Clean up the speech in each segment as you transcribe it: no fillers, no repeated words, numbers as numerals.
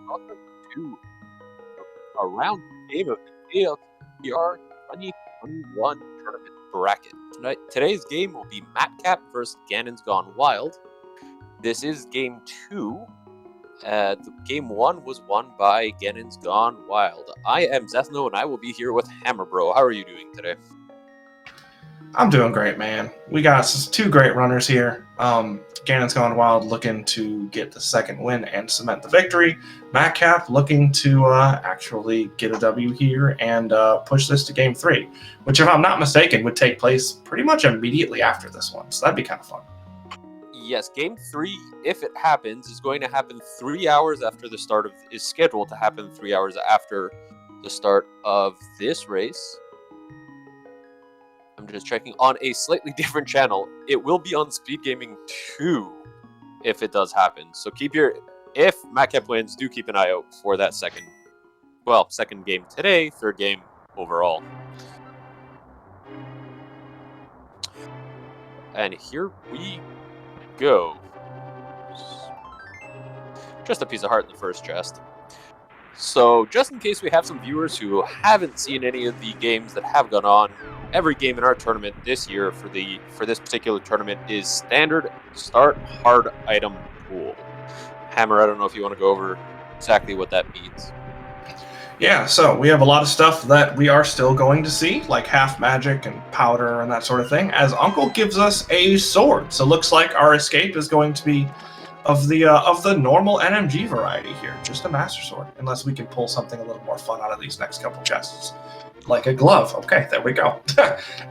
Welcome to a round game of the ALTTPR 2021 tournament bracket. Today's game will be Matkap versus GanonsGoneWild. This is game 2. Game 1 was won by GanonsGoneWild. I am Zethno, and I will be here with Hammerbro. How are you doing today? I'm doing great, man. We got two great runners here. GanonsGoneWild looking to get the second win and cement the victory. Matkap looking to actually get a W here and push this to game 3, which, if I'm not mistaken, would take place pretty much immediately after this one. So that'd be kind of fun. Yes, game 3, if it happens, is going to happen 3 hours after the start of is scheduled to happen 3 hours after the start of this race. I'm just checking on a slightly different channel. It will be on SpeedGaming 2 if it does happen. So if Matkap wins, do keep an eye out for that second game today, third game overall. And here we go. Just a piece of heart in the first chest. So, just in case we have some viewers who haven't seen any of the games that have gone on, every game in our tournament this year for this particular tournament is standard start hard item pool. Hammer, I don't know if you want to go over exactly what that means. Yeah, so we have a lot of stuff that we are still going to see, like half magic and powder and that sort of thing, as Uncle gives us a sword. So looks like our escape is going to be of the normal NMG variety here, just a master sword, unless we can pull something a little more fun out of these next couple chests, like a glove. Okay, there we go.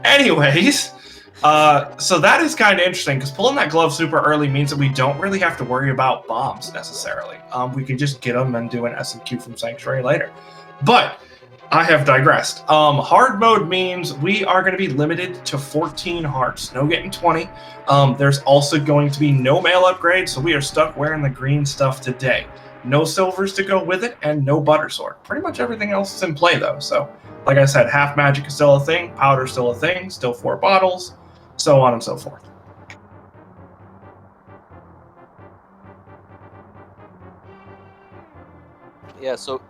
Anyways, so that is kind of interesting, because pulling that glove super early means that we don't really have to worry about bombs necessarily. We can just get them and do an SMQ from Sanctuary later. But I have digressed. Hard mode means we are going to be limited to 14 hearts, no getting 20. There's also going to be no mail upgrade, so we are stuck wearing the green stuff today. No silvers to go with it, and no butter sword. Pretty much everything else is in play, though. So, like I said, half magic is still a thing, powder is still a thing, still 4 bottles, so on and so forth. Yeah, so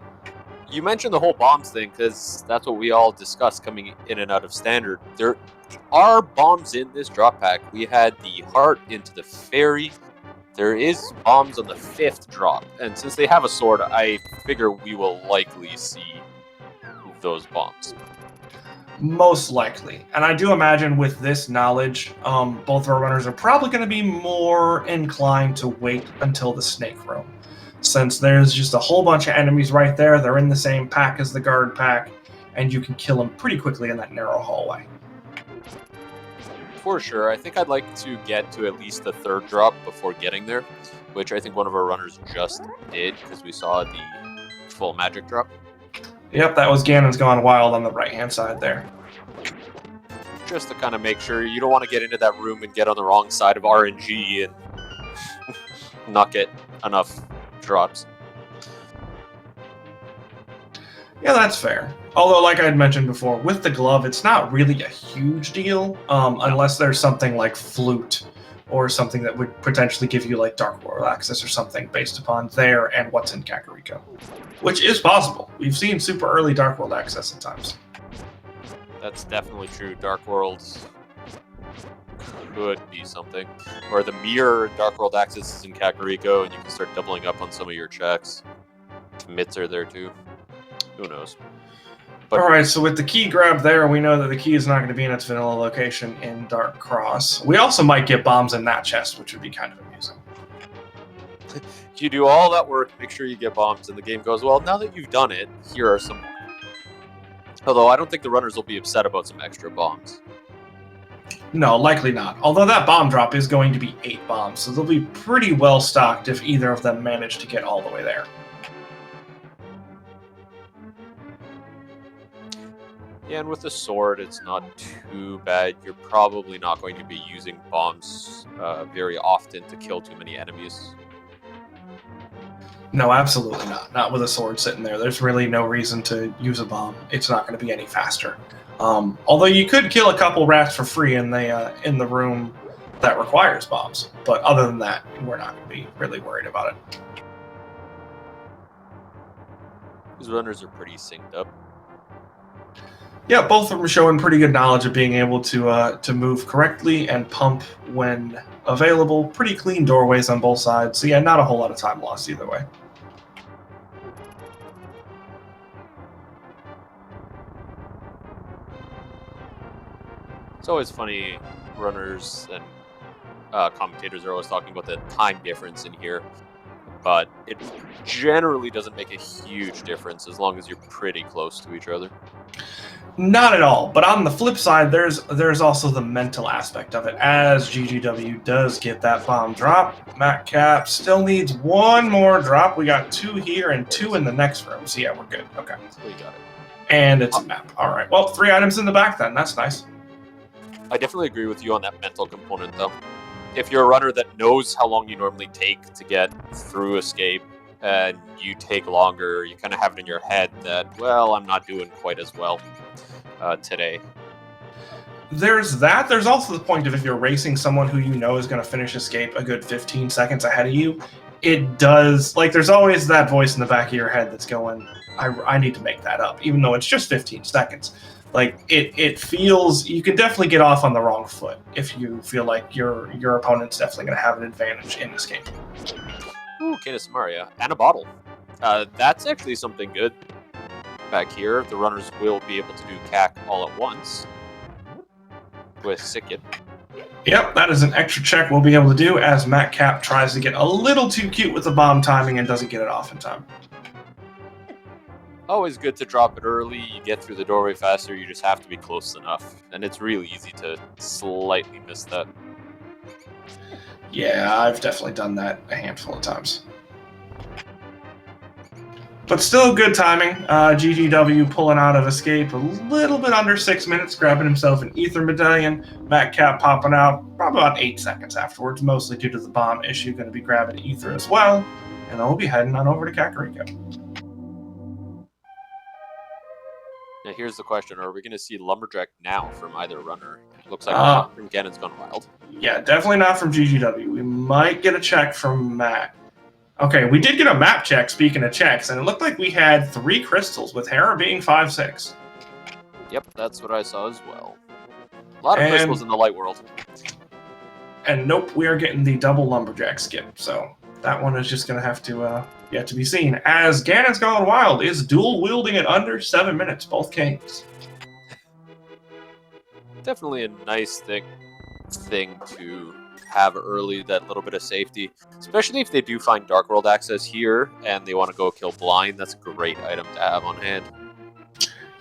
you mentioned the whole bombs thing, because that's what we all discussed coming in and out of standard. There are bombs in this drop pack. We had the heart into the fairy. There is bombs on the 5th drop. And since they have a sword, I figure we will likely see those bombs. Most likely. And I do imagine with this knowledge, both of our runners are probably going to be more inclined to wait until the snake room. Since there's just a whole bunch of enemies right there, they're in the same pack as the guard pack, and you can kill them pretty quickly in that narrow hallway. For sure. I think I'd like to get to at least the 3rd drop before getting there, which I think one of our runners just did, because we saw the full magic drop. Yep, that was GanonsGoneWild on the right-hand side there. Just to kind of make sure you don't want to get into that room and get on the wrong side of RNG and not get enough drops. Yeah, that's fair. Although, like I had mentioned before, with the glove, it's not really a huge deal, unless there's something like Flute or something that would potentially give you like Dark World access or something based upon there and what's in Kakariko, which is possible. We've seen super early Dark World access at times. That's definitely true. Dark Worlds could be something. Or the mirror Dark World access is in Kakariko, and you can start doubling up on some of your checks. Mitts are there too. Who knows? But all right, so with the key grab there, we know that the key is not going to be in its vanilla location in Dark Cross. We also might get bombs in that chest, which would be kind of amusing. You do all that work, make sure you get bombs, and the game goes, well, now that you've done it, here are some. Although I don't think the runners will be upset about some extra bombs. No, likely not. Although that bomb drop is going to be 8 bombs, so they'll be pretty well stocked if either of them manage to get all the way there. Yeah, and with the sword, it's not too bad. You're probably not going to be using bombs very often to kill too many enemies. No, absolutely not. Not with a sword sitting there. There's really no reason to use a bomb. It's not going to be any faster. Although you could kill a couple rats for free in the room that requires bombs. But other than that, we're not going to be really worried about it. These runners are pretty synced up. Yeah, both of them showing pretty good knowledge of being able to move correctly and pump when available. Pretty clean doorways on both sides. So yeah, not a whole lot of time lost either way. It's always funny, runners and commentators are always talking about the time difference in here, but it generally doesn't make a huge difference as long as you're pretty close to each other. Not at all. But on the flip side, there's also the mental aspect of it. As GGW does get that bomb drop, Matkap still needs one more drop. We got 2 here and 2 in the next room. So yeah, we're good. Okay. So we got it. And it's a map. All right. Well, 3 items in the back then. That's nice. I definitely agree with you on that mental component, though. If you're a runner that knows how long you normally take to get through escape, and you take longer, you kind of have it in your head that, well, I'm not doing quite as well today. There's that. There's also the point of if you're racing someone who you know is going to finish escape a good 15 seconds ahead of you, it does, like, there's always that voice in the back of your head that's going, I need to make that up, even though it's just 15 seconds. Like, it feels, you can definitely get off on the wrong foot if you feel like your opponent's definitely going to have an advantage in this game. Ooh, Canis Maria. And a bottle. That's actually something good. Back here, the runners will be able to do CAC all at once with Sickit. Yep, that is an extra check we'll be able to do as Matkap tries to get a little too cute with the bomb timing and doesn't get it off in time. Always good to drop it early. You get through the doorway faster. You just have to be close enough. And it's really easy to slightly miss that. Yeah, I've definitely done that a handful of times. But still good timing. GGW pulling out of escape a little bit under 6 minutes, grabbing himself an ether medallion. Matkap popping out probably about 8 seconds afterwards, mostly due to the bomb issue. Going to be grabbing ether as well. And then we'll be heading on over to Kakariko. Now here's the question. Are we going to see Lumberjack now from either runner? Looks like not from GanonsGoneWild. Yeah, definitely not from GGW. We might get a check from Matt. Okay, we did get a map check, speaking of checks, and it looked like we had 3 crystals, with Hera being 5/6. Yep, that's what I saw as well. A lot of crystals in the light world. And nope, we are getting the double Lumberjack skip, so that one is just going to have to yet to be seen, as GanonsGoneWild is dual-wielding it under 7 minutes, both caves. Definitely a nice thing to have early, that little bit of safety, especially if they do find Dark World access here and they want to go kill blind. That's a great item to have on hand.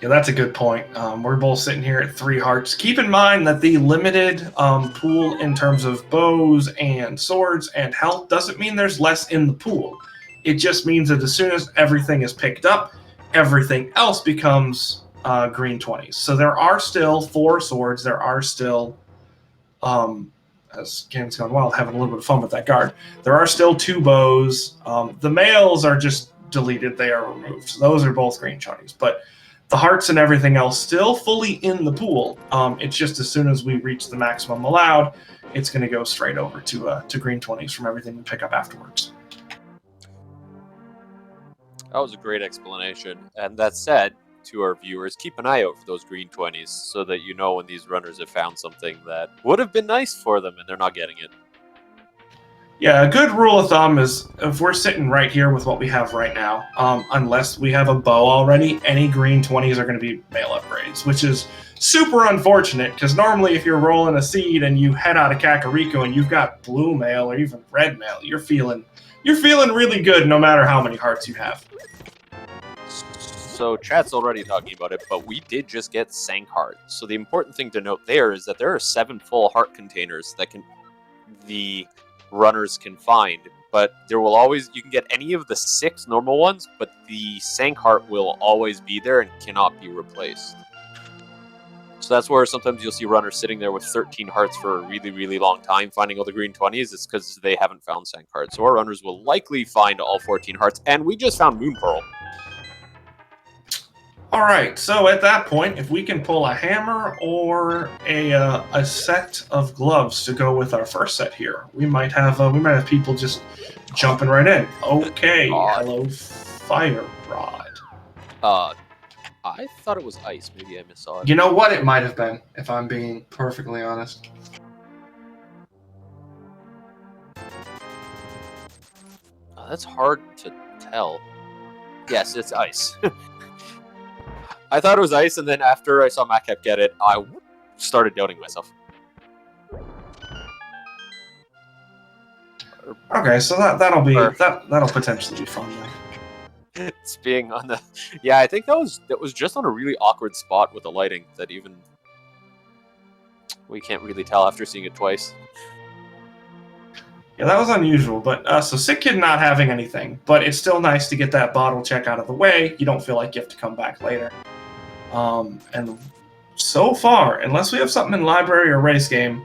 Yeah, that's a good point. We're both sitting here at 3 hearts. Keep in mind that the limited pool in terms of bows and swords and health doesn't mean there's less in the pool. It just means that as soon as everything is picked up, everything else becomes green 20s. So there are still 4 swords. There are still, as GanonsGoneWild having a little bit of fun with that guard, there are still 2 bows. The males are just deleted. They are removed. So those are both green 20s. But the hearts and everything else still fully in the pool. It's just as soon as we reach the maximum allowed, it's going to go straight over to green 20s from everything we pick up afterwards. That was a great explanation. And that said, to our viewers, keep an eye out for those green 20s so that you know when these runners have found something that would have been nice for them and they're not getting it. Yeah, a good rule of thumb is if we're sitting right here with what we have right now, unless we have a bow already, any green 20s are going to be mail upgrades, which is super unfortunate because normally if you're rolling a seed and you head out of Kakariko and you've got blue mail or even red mail, you're feeling really good no matter how many hearts you have. So chat's already talking about it, but we did just get Sank Heart. So the important thing to note there is that there are 7 full heart containers that the runners can find, but there will always, you can get any of the 6 normal ones, but the Sank Heart will always be there and cannot be replaced. So that's where sometimes you'll see runners sitting there with 13 hearts for a really, really long time finding all the green 20s. It's because they haven't found Sank Heart. So our runners will likely find all 14 hearts, and we just found Moon Pearl. All right, so at that point, if we can pull a hammer or a set of gloves to go with our first set here, we might have people just jumping right in. Okay, hello, Fire Rod. I thought it was ice. Maybe I missaw it. You know what? It might have been, if I'm being perfectly honest. That's hard to tell. Yes, it's ice. I thought it was ice, and then after I saw Matkap get it, I started doubting myself. Okay, so that'll potentially be fun then. It's being on the... Yeah, I think that was just on a really awkward spot with the lighting that even we can't really tell after seeing it twice. Yeah, that was unusual, but so Sick Kid not having anything, but it's still nice to get that bottle check out of the way. You don't feel like you have to come back later. And so far, unless we have something in library or race game,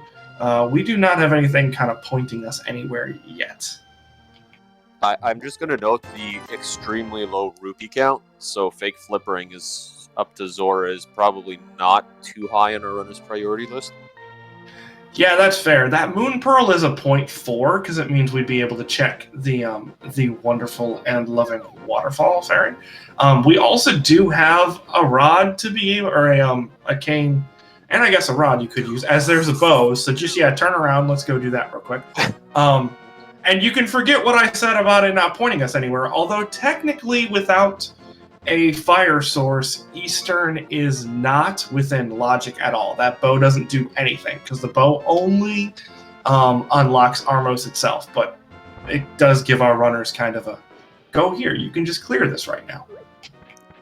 we do not have anything kind of pointing us anywhere yet. I'm just going to note the extremely low rupee count, so fake flippering is up to Zora is probably not too high on our runner's priority list. Yeah, that's fair. That Moon Pearl is a 0.4 because it means we'd be able to check the wonderful and loving Waterfall Fairy. We also do have a rod to be able, or a cane, and I guess a rod you could use, as there's a bow. So just, yeah, turn around. Let's go do that real quick. And you can forget what I said about it not pointing us anywhere, although technically without a fire source, Eastern is not within logic at all. That bow doesn't do anything, because the bow only unlocks Armos itself, but it does give our runners kind of a, go here, you can just clear this right now.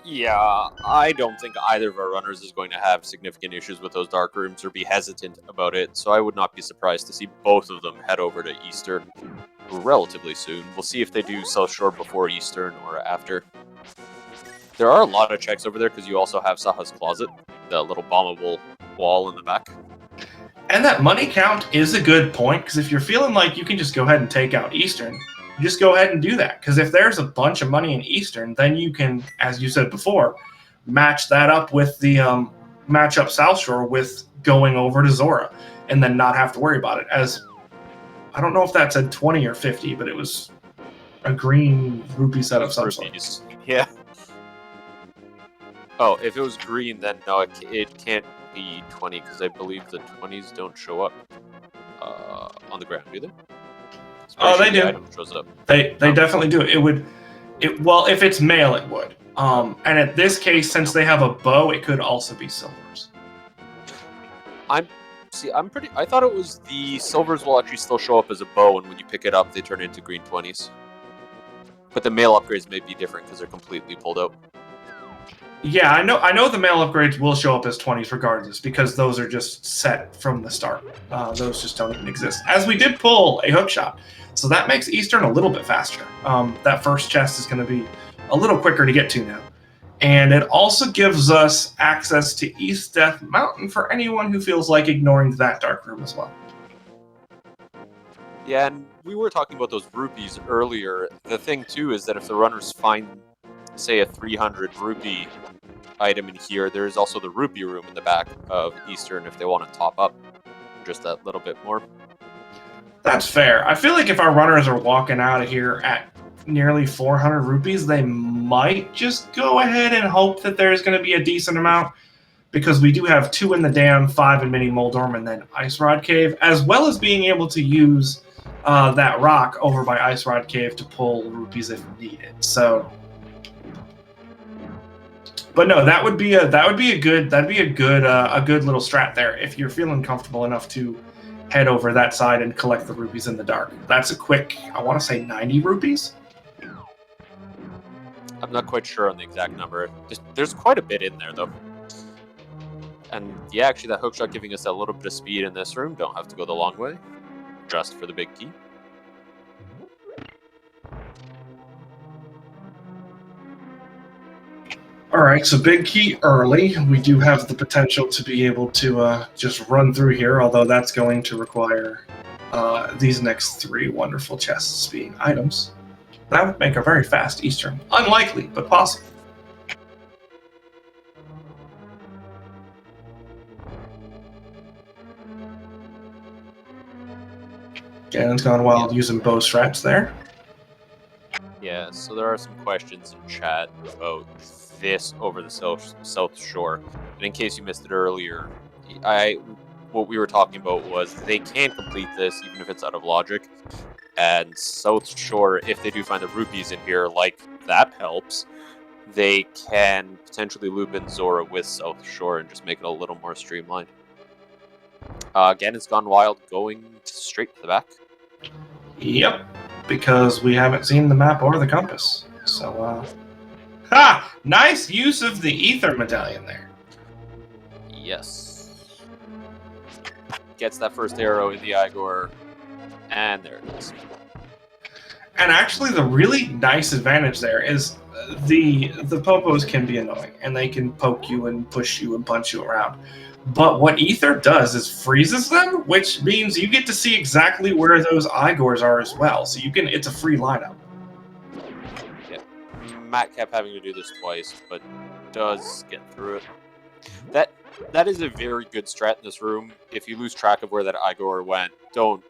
Yeah, I don't think either of our runners is going to have significant issues with those dark rooms or be hesitant about it, so I would not be surprised to see both of them head over to Eastern relatively soon. We'll see if they do South Shore before Eastern or after. There are a lot of checks over there because you also have Saha's Closet, the little bombable wall in the back. And that money count is a good point, because if you're feeling like you can just go ahead and take out Eastern, just go ahead and do that. Because if there's a bunch of money in Eastern, then you can, as you said before, match that up with the match up South Shore with going over to Zora, and then not have to worry about it. As I don't know if that said 20 or 50, but it was a green rupee set of some sort. Yeah. Oh, if it was green, then no, it can't be 20, because I believe the 20s don't show up on the ground, do they? Oh, they do. Item shows up. They definitely do. Well, if it's male, it would. And in this case, since they have a bow, it could also be silvers. I thought it was the silvers will actually still show up as a bow, and when you pick it up, they turn into green 20s. But the male upgrades may be different because they're completely pulled out. Yeah, I know the male upgrades will show up as 20s regardless, because those are just set from the start. Those just don't even exist. As we did pull a hook shot, so that makes Eastern a little bit faster. That first chest is going to be a little quicker to get to now. And it also gives us access to East Death Mountain for anyone who feels like ignoring that dark room as well. Yeah, and we were talking about those rupees earlier. The thing, too, is that if the runners find, say, a 300 rupee item in here, there's also the rupee room in the back of Eastern if they want to top up just that little bit more. That's fair. I feel like if our runners are walking out of here at nearly 400 rupees, they might just go ahead and hope that there's going to be a decent amount, because we do have 2 in the dam, 5 in Mini Moldorm, and then Ice Rod Cave, as well as being able to use that rock over by Ice Rod Cave to pull rupees if needed. So, but no, that would be a good little strat there if you're feeling comfortable enough to head over that side and collect the rupees in the dark. That's a quick, I want to say 90 rupees. I'm not quite sure on the exact number. There's quite a bit in there, though. And yeah, actually, that hookshot giving us a little bit of speed in this room. Don't have to go the long way, just for the big key. All right, so big key early. We do have the potential to be able to just run through here, although that's going to require these next 3 wonderful chests being items. That would make a very fast Eastern. Unlikely, but possible. GanonsGoneWild using bow strats there. Yeah, so there are some questions in chat about this over the South Shore. And in case you missed it earlier, what we were talking about was they can complete this even if it's out of logic. And South Shore, if they do find the rupees in here, like that helps, they can potentially loop in Zora with South Shore and just make it a little more streamlined. GanonsGoneWild going straight to the back. Yep, because we haven't seen the map or the compass. So, nice use of the ether medallion there. Yes. Gets that first arrow in the Igor, and there it is. And actually, the really nice advantage there is the popos can be annoying, and they can poke you and push you and punch you around. But what ether does is freezes them, which means you get to see exactly where those Igors are as well. So you can, it's a free lineup. Yeah, Matkap having to do this twice, but does get through it. That is a very good strat in this room. If you lose track of where that Igor went, don't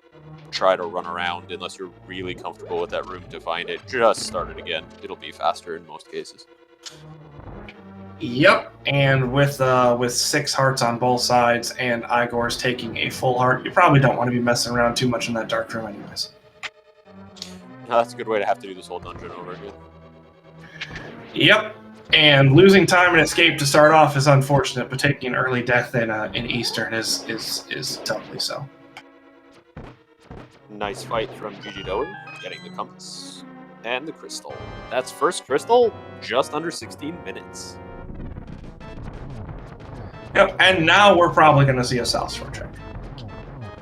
try to run around unless you're really comfortable with that room to find it. Just start it again. It'll be faster in most cases. Yep, and with 6 hearts on both sides and Igor's taking a full heart, you probably don't want to be messing around too much in that dark room anyways. No, that's a good way to have to do this whole dungeon over again. Yep, and losing time and escape to start off is unfortunate, but taking an early death in Eastern is doubly so. Nice fight from GGW, getting the compass and the crystal. That's first crystal, just under 16 minutes. Yep, and now we're probably going to see a South Shore check.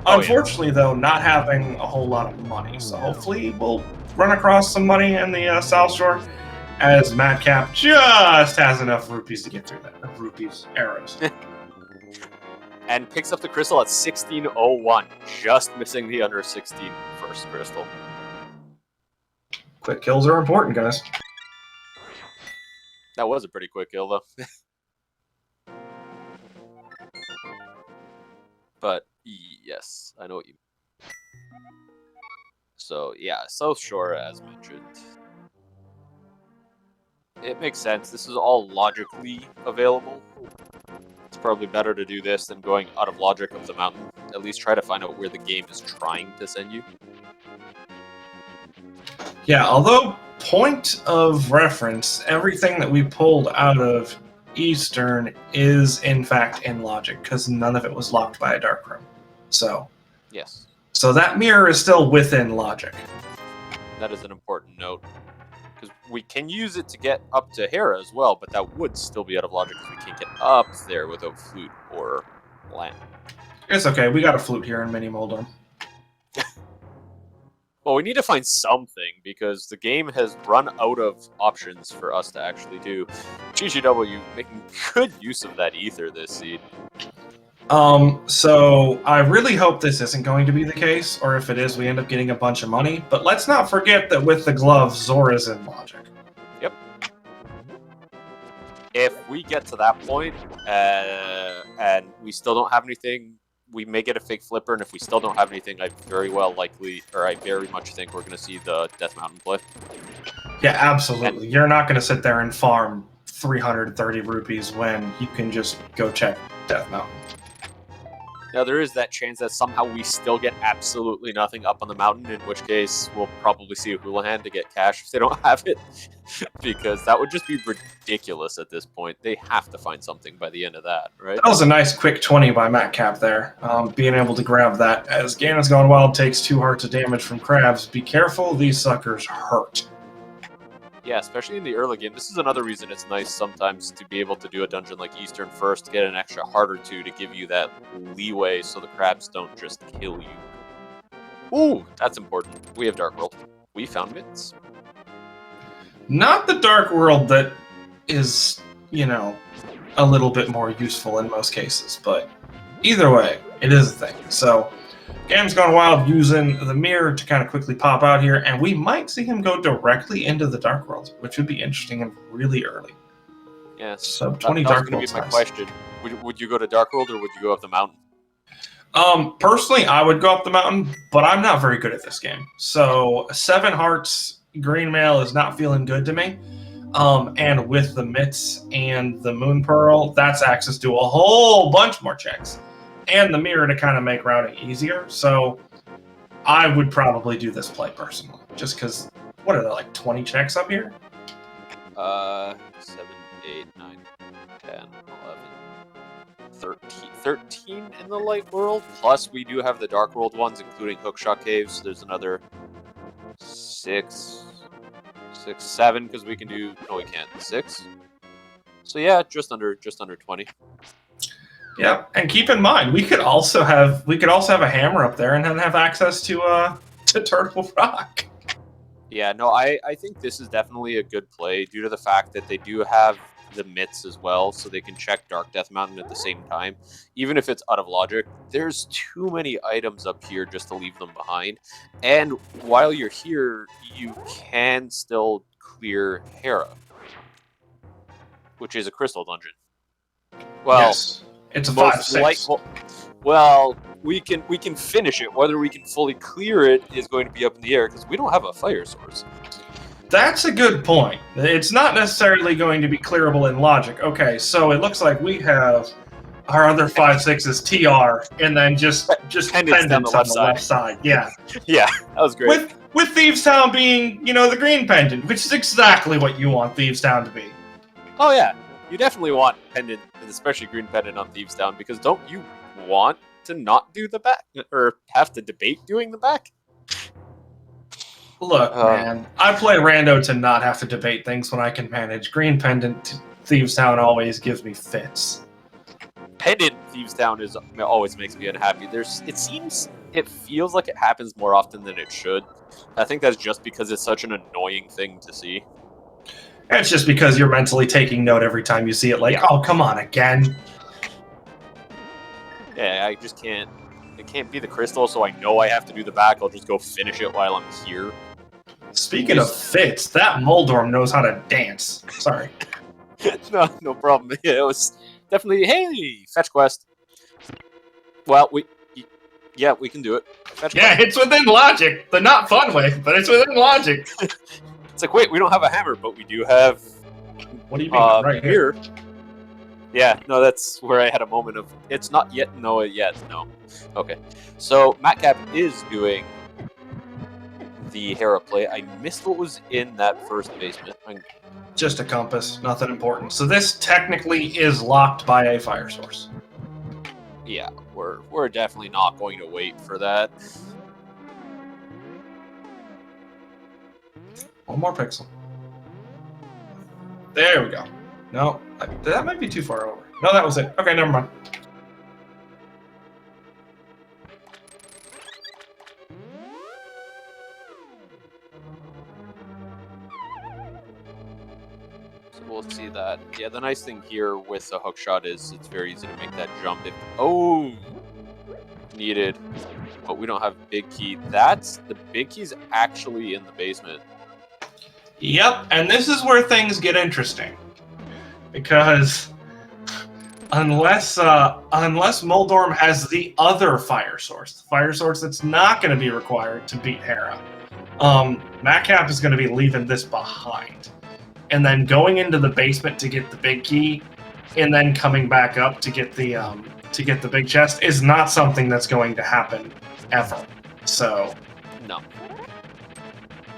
Unfortunately, though, not having a whole lot of money, so hopefully we'll run across some money in the South Shore, as Matkap just has enough rupees to get through that. Arrows. And picks up the crystal at 16:01, just missing the under 16 first crystal. Quick kills are important, guys. That was a pretty quick kill, though. But yes, I know what you mean. So yeah, South Shore, as mentioned. It makes sense. This is all logically available. It's probably better to do this than going out of logic of the mountain. At least try to find out where the game is trying to send you. Yeah, although point of reference, everything that we pulled out of Eastern is in fact in logic, because none of it was locked by a dark room. So yes. So that mirror is still within logic. That is an important note. Because we can use it to get up to Hera as well, but that would still be out of logic because we can't get up there without flute or lamp. It's okay, we got a flute here in Mini Moldorm. Well, we need to find something, because the game has run out of options for us to actually do. GGW making good use of that ether this seed. So I really hope this isn't going to be the case, or if it is, we end up getting a bunch of money. But let's not forget that with the gloves, Zora's in logic. Yep. If we get to that point, and we still don't have anything, we may get a fake flipper, and if we still don't have anything, I very much think we're going to see the Death Mountain play. Yeah, absolutely. You're not going to sit there and farm 330 rupees when you can just go check Death Mountain. Now, there is that chance that somehow we still get absolutely nothing up on the mountain, in which case we'll probably see a Houlihan to get cash if they don't have it, because that would just be ridiculous at this point. They have to find something by the end of that, right? That was a nice quick 20 by Matkap there, being able to grab that. As GanonsGoneWild takes 2 hearts of damage from crabs, be careful, these suckers hurt. Yeah, especially in the early game. This is another reason it's nice sometimes to be able to do a dungeon like Eastern first, to get an extra heart or two to give you that leeway so the crabs don't just kill you. Ooh, that's important. We have Dark World. We found mitts. Not the Dark World that is, you know, a little bit more useful in most cases, but either way, it is a thing. So GanonsGoneWild using the mirror to kind of quickly pop out here, and we might see him go directly into the Dark World, which would be interesting and really early. Yes. So 20 Dark World. That was going to be my question. Would you go to Dark World, or would you go up the mountain? Personally, I would go up the mountain, but I'm not very good at this game. So 7 hearts green mail is not feeling good to me. And with the mitts and the moon pearl, that's access to a whole bunch more checks, and the mirror to kind of make routing easier. So I would probably do this play personally, just because. What are there, like 20 checks up here? 7, 8, 9, 10, 11, 13 in the light world. Plus, we do have the dark world ones, including hookshot caves. There's another 6, 7, because we can do. No, we can't. 6. So yeah, just under 20. Yeah, and keep in mind, we could also have a hammer up there, and then have access to Turtle Rock. Yeah, no, I think this is definitely a good play due to the fact that they do have the mitts as well, so they can check Dark Death Mountain at the same time. Even if it's out of logic, there's too many items up here just to leave them behind. And while you're here, you can still clear Hera, which is a crystal dungeon. Well, yes, it's a 5/6. Well, we can finish it. Whether we can fully clear it is going to be up in the air because we don't have a fire source. That's a good point. It's not necessarily going to be clearable in logic. Okay, so it looks like we have our other 5/6s TR, and then just pendants on the left side. Yeah, yeah, that was great. With Thieves Town being, the green pendant, which is exactly what you want Thieves Town to be. Oh yeah, you definitely want pendant, especially green pendant on Thieves Town, because don't you want to not do the back or have to debate doing the back? Look, man, I play rando to not have to debate things when I can manage. Green pendant Thieves Town always gives me fits. Pendant Thieves Town always makes me unhappy. It feels like it happens more often than it should. I think that's just because it's such an annoying thing to see. It's just because you're mentally taking note every time you see it, like, oh, come on, again. Yeah, I just can't. It can't be the crystal, so I know I have to do the back. I'll just go finish it while I'm here. Speaking of fits, that Moldorm knows how to dance. Sorry. No problem. Yeah, it was definitely, hey, fetch quest. Well, we can do it. Fetch quest. It's within logic. The not fun way, but it's within logic. It's like, wait, we don't have a hammer, but we do have. What do you mean? Right here. Yeah, no, that's where I had a moment of, it's not yet, no, yet, no. Okay, so Matkap is doing the Hera play. I missed what was in that first basement. Just a compass, nothing important. So this technically is locked by a fire source. Yeah, we're definitely not going to wait for that. One more pixel. There we go. No, that might be too far over. No, that was it. Okay, never mind. So we'll see that. Yeah, the nice thing here with the hookshot is it's very easy to make that jump. Needed. But we don't have big key. The big key's actually in the basement. Yep, and this is where things get interesting. Because unless Moldorm has the other fire source, the fire source that's not going to be required to beat Hera, Matkap is going to be leaving this behind, and then going into the basement to get the big key, and then coming back up to get the big chest is not something that's going to happen ever. So no.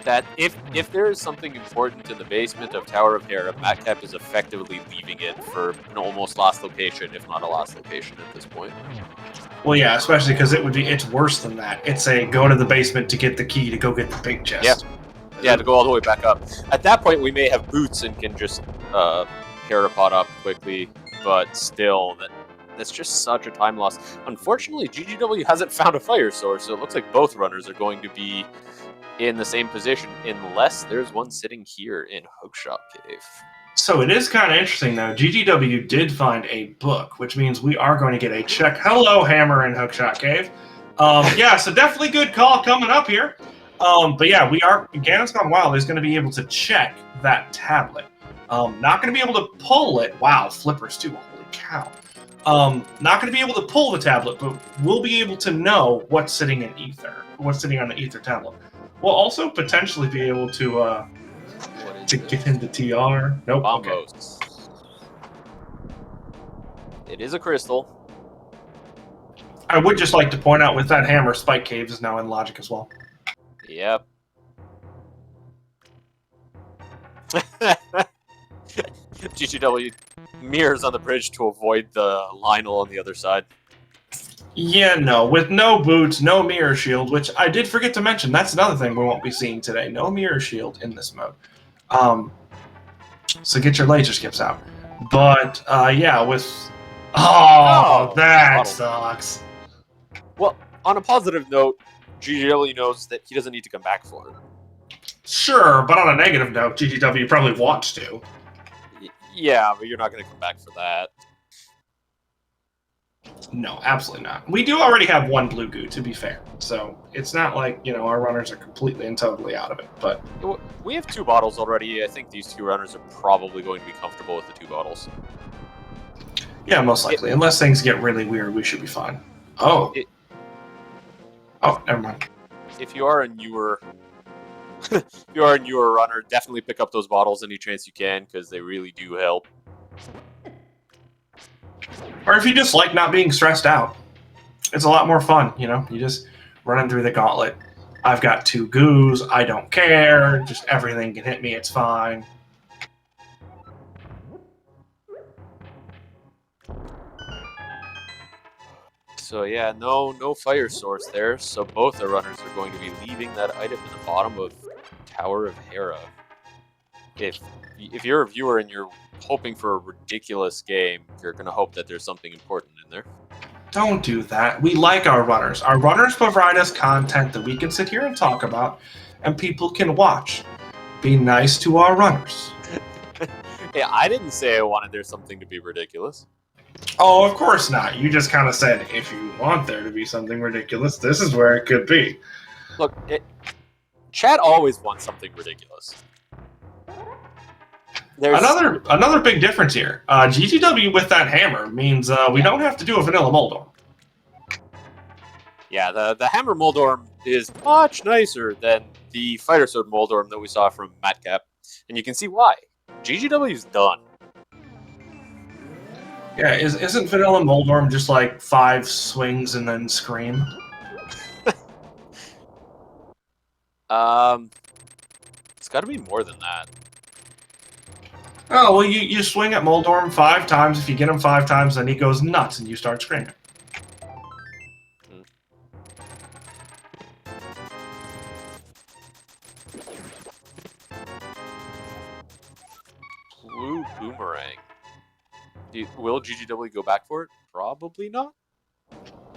That if there is something important in the basement of Tower of Hera, Matkap is effectively leaving it for an almost last location, if not a last location at this point. Well, yeah, especially because it's worse than that. It's a go to the basement to get the key to go get the big chest. Yeah, to go all the way back up. At that point, we may have boots and can just Hera pot up quickly, but still, that's just such a time loss. Unfortunately, GGW hasn't found a fire source, so it looks like both runners are going to be in the same position, unless there's one sitting here in Hookshot Cave. So it is kind of interesting, though. GGW did find a book, which means we are going to get a check. Hello, Hammer in Hookshot Cave. Yeah, so definitely good call coming up here. But yeah, GanonsGoneWild is going to be able to check that tablet. Not going to be able to pull it. Wow, flippers too. Holy cow. Not going to be able to pull the tablet, but we'll be able to know what's sitting in ether. What's sitting on the ether tablet. We'll also potentially be able to get into TR. Nope. Bombos. Okay. It is a crystal. I would just like to point out with that hammer, Spike Caves is now in logic as well. Yep. GGW mirrors on the bridge to avoid the Lionel on the other side. Yeah, no. With no boots, no mirror shield, which I did forget to mention. That's another thing we won't be seeing today. No mirror shield in this mode. So get your laser skips out. But, yeah, with... Oh, that sucks. Well, on a positive note, GGW knows that he doesn't need to come back for it. Sure, but on a negative note, GGW probably wants to. Yeah, but you're not going to come back for that. No, absolutely not. We do already have one blue goo, to be fair. So it's not like, you know, our runners are completely and totally out of it. But we have 2 bottles already. I think these 2 runners are probably going to be comfortable with the 2 bottles. Yeah, most likely. Unless things get really weird, we should be fine. Oh. Oh, never mind. If you are a newer... if you are a newer runner, definitely pick up those bottles any chance you can, because they really do help. Or if you just like not being stressed out, it's a lot more fun, you know? You just running through the gauntlet. I've got 2 goos, I don't care, just everything can hit me, it's fine. So yeah, no fire source there, so both the runners are going to be leaving that item in the bottom of Tower of Hera. If you're a viewer and you're hoping for a ridiculous game, you're going to hope that there's something important in there. Don't do that. We like our runners. Our runners provide us content that we can sit here and talk about, and people can watch. Be nice to our runners. Yeah, I didn't say I wanted there something to be ridiculous. Oh, of course not. You just kind of said, if you want there to be something ridiculous, this is where it could be. Look, chat always wants something ridiculous. Another big difference here. GGW with that hammer means we don't have to do a vanilla Moldorm. Yeah, the hammer Moldorm is much nicer than the Fighter Sword Moldorm that we saw from Matkap, and you can see why. GGW's done. Yeah, isn't vanilla Moldorm just like 5 swings and then scream? It's got to be more than that. Oh, well, you swing at Moldorm 5 times. If you get him 5 times, then he goes nuts and you start screaming. Blue Boomerang. Will GGW go back for it? Probably not.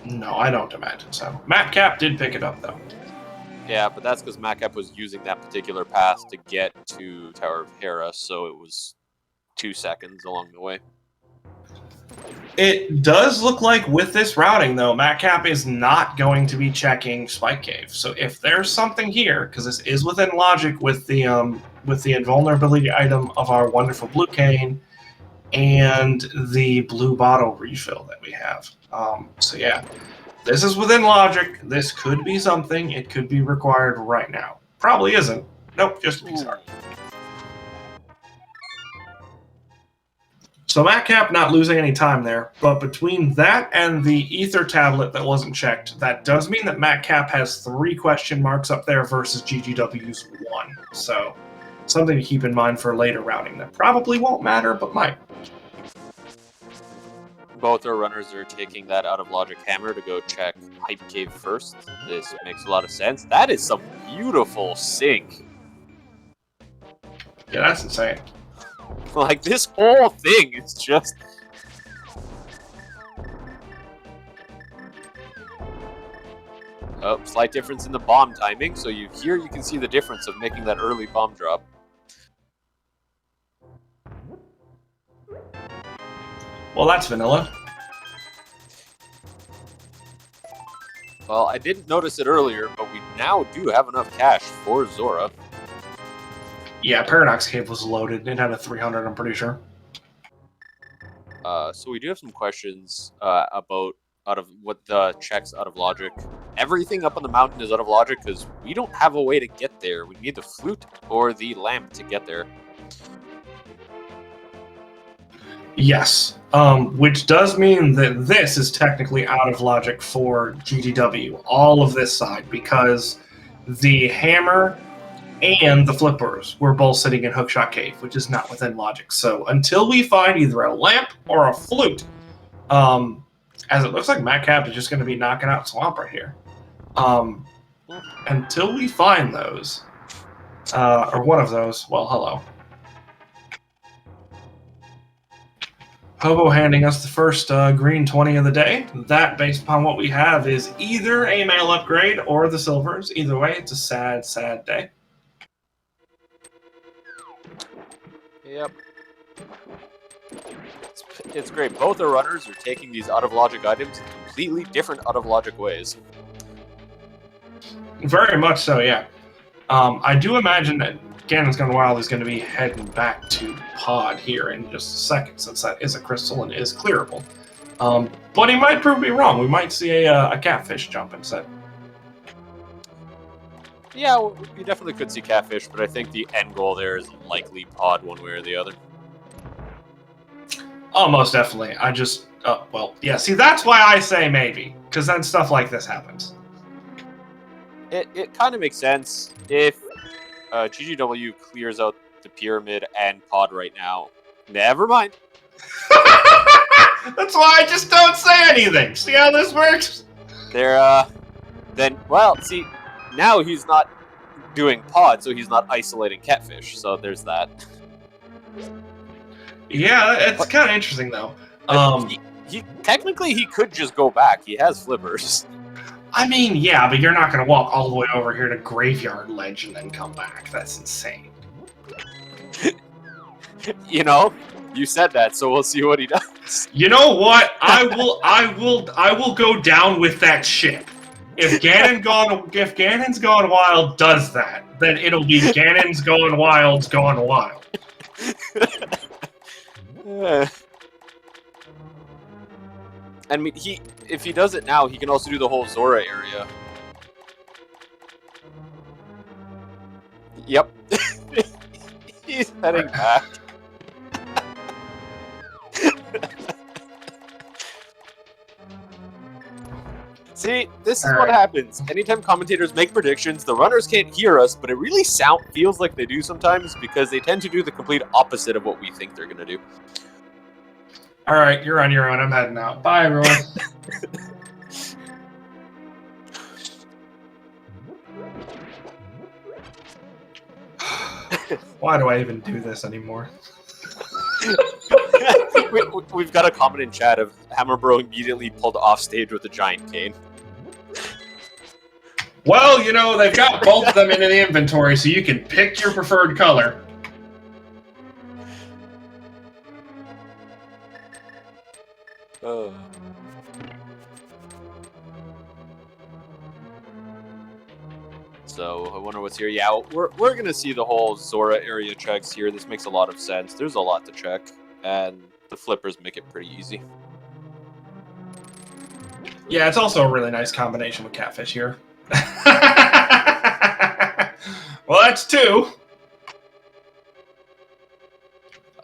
No, I don't imagine so. Matkap did pick it up, though. Yeah, but that's because Matkap was using that particular path to get to Tower of Hera, so it was 2 seconds along the way. It does look like with this routing, though, Matkap is not going to be checking Spike Cave. So if there's something here, because this is within logic with the invulnerability item of our wonderful blue cane and the blue bottle refill that we have. So yeah, this is within logic. This could be something. It could be required right now. Probably isn't. Nope, just bizarre. So Matkap not losing any time there, but between that and the ether tablet that wasn't checked, that does mean that Matkap has 3 question marks up there versus GGW's 1. So something to keep in mind for later routing that probably won't matter, but might. Both our runners are taking that out of logic hammer to go check Hype Cave first. This makes a lot of sense. That is some beautiful sync. Yeah, that's insane. Like, this whole thing is just... Oh, slight difference in the bomb timing. So you can see the difference of making that early bomb drop. Well, that's vanilla. Well, I didn't notice it earlier, but we now do have enough cash for Zora. Yeah, Paradox Cave was loaded. It had a 300, I'm pretty sure. So we do have some questions about out of what the checks out of logic. Everything up on the mountain is out of logic because we don't have a way to get there. We need the flute or the lamp to get there. Yes, which does mean that this is technically out of logic for GTW, all of this side, because the hammer and the flippers were both sitting in Hookshot Cave, which is not within logic. So until we find either a lamp or a flute, as it looks like Matkap is just going to be knocking out Swamp right here. Until we find those, or one of those, well, hello. Hobo handing us the first green 20 of the day. That, based upon what we have, is either a mail upgrade or the silvers. Either way, it's a sad, sad day. Yep. It's great. Both the runners are taking these out-of-logic items in completely different out-of-logic ways. Very much so, yeah. I do imagine that GanonsGoneWild is going to be heading back to Pod here in just a second, since that is a crystal and is clearable. But he might prove me wrong. We might see a catfish jump instead. Yeah, we definitely could see catfish, but I think the end goal there is likely Pod one way or the other. Oh, most definitely. I just, well, yeah, see, that's why I say maybe, because then stuff like this happens. It kind of makes sense if GGW clears out the pyramid and Pod right now. Never mind. That's why I just don't say anything. See how this works? Then, well, see, now he's not doing Pod, so he's not isolating catfish, so there's that. Yeah, it's kind of interesting, though. Technically, he could just go back. He has flippers. I mean, yeah, but you're not going to walk all the way over here to Graveyard Ledge and then come back. That's insane. You know, you said that, so we'll see what he does. You know what? I will go down with that ship. If GanonsGoneWild does that, then it'll be GanonsGoneWild's Gone Wild. I mean, if he does it now, he can also do the whole Zora area. Yep. He's heading back. See, this is what happens. Anytime commentators make predictions, the runners can't hear us, but it really feels like they do sometimes because they tend to do the complete opposite of what we think they're going to do. All right, you're on your own. I'm heading out. Bye, everyone. Why do I even do this anymore? We've got a comment in chat of Hammer Bro immediately pulled off stage with a giant cane. Well, you know, they've got both of them in the inventory, so you can pick your preferred color. So I wonder what's here. Yeah, we're gonna see the whole Zora area checks here. This makes a lot of sense. There's a lot to check, and the flippers make it pretty easy. Yeah, it's also a really nice combination with catfish here. Well, that's two.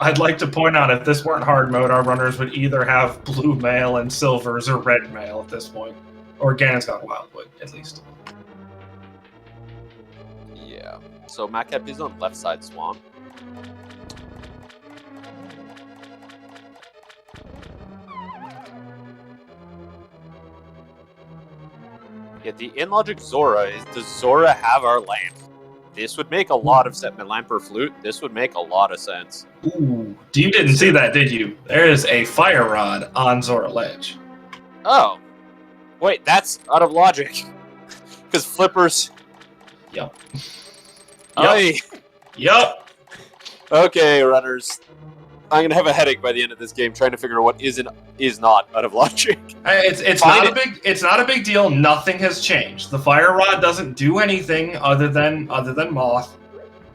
I'd like to point out, if this weren't hard mode, our runners would either have blue mail and silvers or red mail at this point. Or GanonsGoneWild would, at least. Yeah. So Matkap is on left side swamp. Yeah, the in-logic Zora is, does Zora have our lamp? This would make a lot of sense. Lamp or flute, this would make a lot of sense. Ooh, you didn't see that, did you? There is a fire rod on Zora Ledge. Oh. Wait, that's out of logic. Because flippers... Yep. Yep. Okay, runners. I'm gonna have a headache by the end of this game trying to figure out what is not out of logic. It's not a big deal. Nothing has changed. The fire rod doesn't do anything other than moth.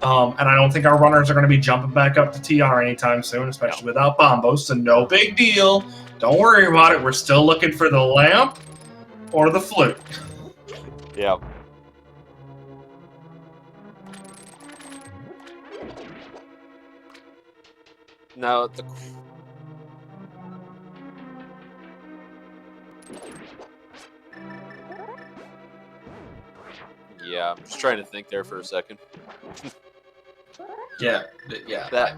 And I don't think our runners are going to be jumping back up to TR anytime soon, especially without Bombos, so no big deal. Don't worry about it. We're still looking for the lamp or the flute. Yeah. Now, yeah, I'm just trying to think there for a second. Yeah. That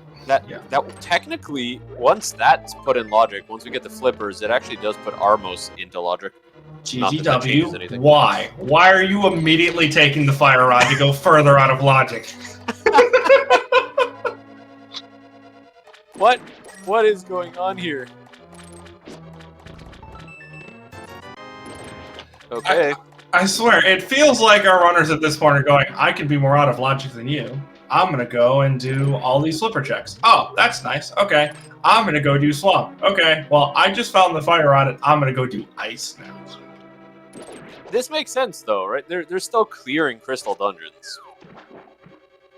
technically, once that's put in logic, once we get the flippers, it actually does put Armos into logic. GGW, why? Why are you immediately taking the fire rod to go further out of logic? What is going on here? Okay. I swear, it feels like our runners at this point are going, I can be more out of logic than you. I'm going to go and do all these flipper checks. Oh, that's nice. Okay. I'm going to go do swamp. Okay. Well, I just found the fire rod and I'm going to go do ice now. This makes sense, though, right? They're still clearing crystal dungeons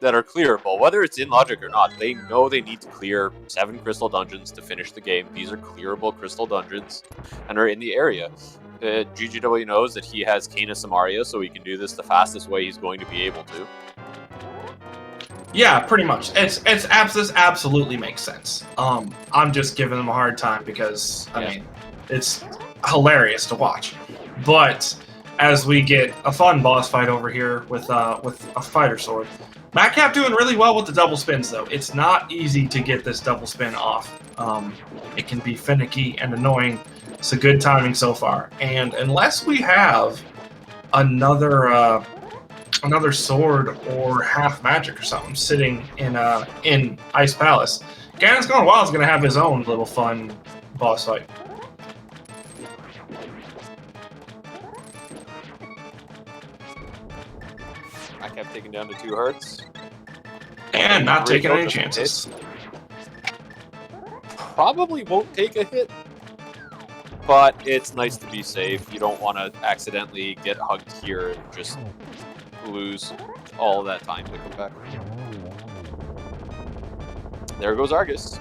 that are clearable, whether it's in logic or not. They know they need to clear 7 crystal dungeons to finish the game. These are clearable crystal dungeons and are in the area. GGW knows that he has Kana Samaria, so he can do this the fastest way he's going to be able to. Yeah, pretty much. This absolutely makes sense. I'm just giving him a hard time because I mean, it's hilarious to watch. But as we get a fun boss fight over here with a fighter sword, Matkap doing really well with the double spins though. It's not easy to get this double spin off. It can be finicky and annoying. It's a good timing so far. And unless we have another sword or half magic or something sitting in Ice Palace, GanonsGoneWild is going to have his own little fun boss fight. I kept taking down to 2 hearts. And not taking any chances. Probably won't take a hit, but it's nice to be safe. You don't want to accidentally get hugged here and just lose all that time to come back. There goes Argus.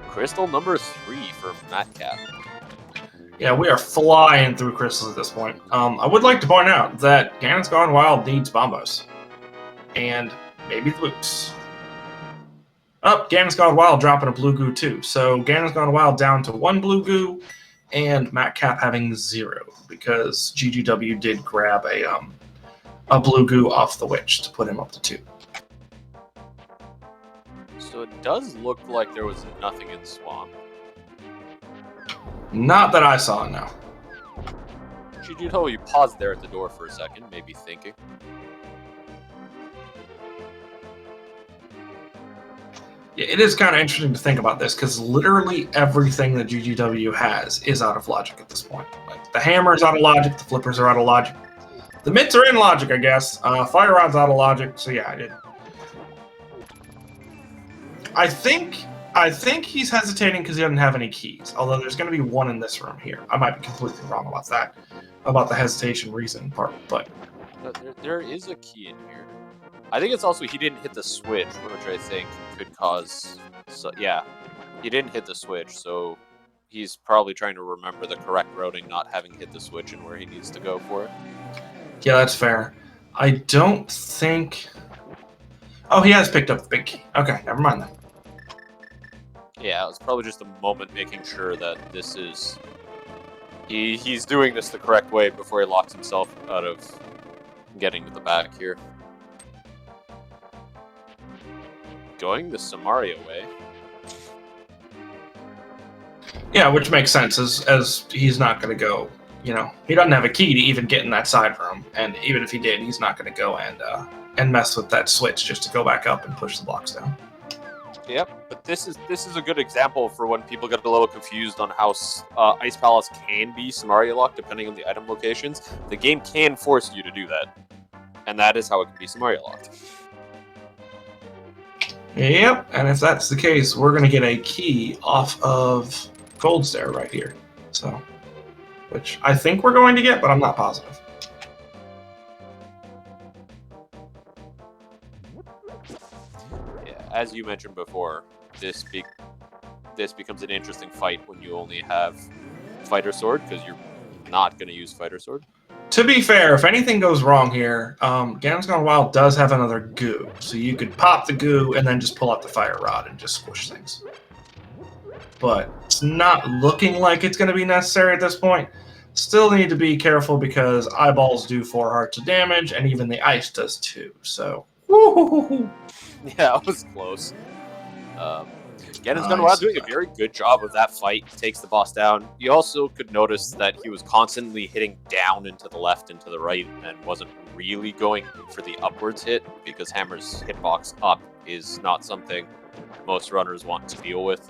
Crystal number 3 for Matkap. Yeah, we are flying through crystals at this point. I would like to point out that GanonsGoneWild needs Bombos. And maybe Loops. Oh, GanonsGoneWild dropping a blue goo too. So GanonsGoneWild down to 1 blue goo, and Matkap having 0 because GGW did grab a blue goo off the witch to put him up to 2. So it does look like there was nothing in Swamp. Not that I saw, no. GGW paused there at the door for a second, maybe thinking. Yeah, it is kind of interesting to think about this because literally everything that GGW has is out of logic at this point. Like the hammer is out of logic, the flippers are out of logic, the mitts are in logic, I guess. Fire rod's out of logic, so yeah, I did. I think he's hesitating because he doesn't have any keys. Although there's going to be 1 in this room here. I might be completely wrong about that, about the hesitation reason part, but there is a key in here. I think it's also he didn't hit the switch, which I think could cause. So yeah, he didn't hit the switch, so he's probably trying to remember the correct routing, not having hit the switch and where he needs to go for it. Yeah, that's fair. I don't think. Oh, he has picked up the big key. Okay, never mind then. Yeah, it was probably just a moment making sure that this is... He's doing this the correct way before he locks himself out of getting to the back here. Going the Samaria way. Yeah, which makes sense, as he's not going to go, you know, he doesn't have a key to even get in that side room, and even if he did, he's not going to go and mess with that switch just to go back up and push the blocks down. Yep, but this is a good example for when people get a little confused on how Ice Palace can be Samaria locked depending on the item locations. The game can force you to do that, and that is how it can be Samaria locked. Yep, and if that's the case, we're going to get a key off of Gold Stair right here. So, which I think we're going to get, but I'm not positive. as you mentioned before, this becomes an interesting fight when you only have Fighter Sword, because you're not going to use Fighter Sword. To be fair, if anything goes wrong here, GanonsGoneWild does have another goo, so you could pop the goo and then just pull out the fire rod and just squish things. But it's not looking like it's going to be necessary at this point. Still need to be careful because eyeballs do 4 hearts of damage, and even the ice does 2. So, woo-hoo-hoo-hoo. Yeah, it was close. GanonsGoneWild doing a very good job of that fight. Takes the boss down. You also could notice that he was constantly hitting down and to the left and to the right, and wasn't really going for the upwards hit, because Hammer's hitbox up is not something most runners want to deal with.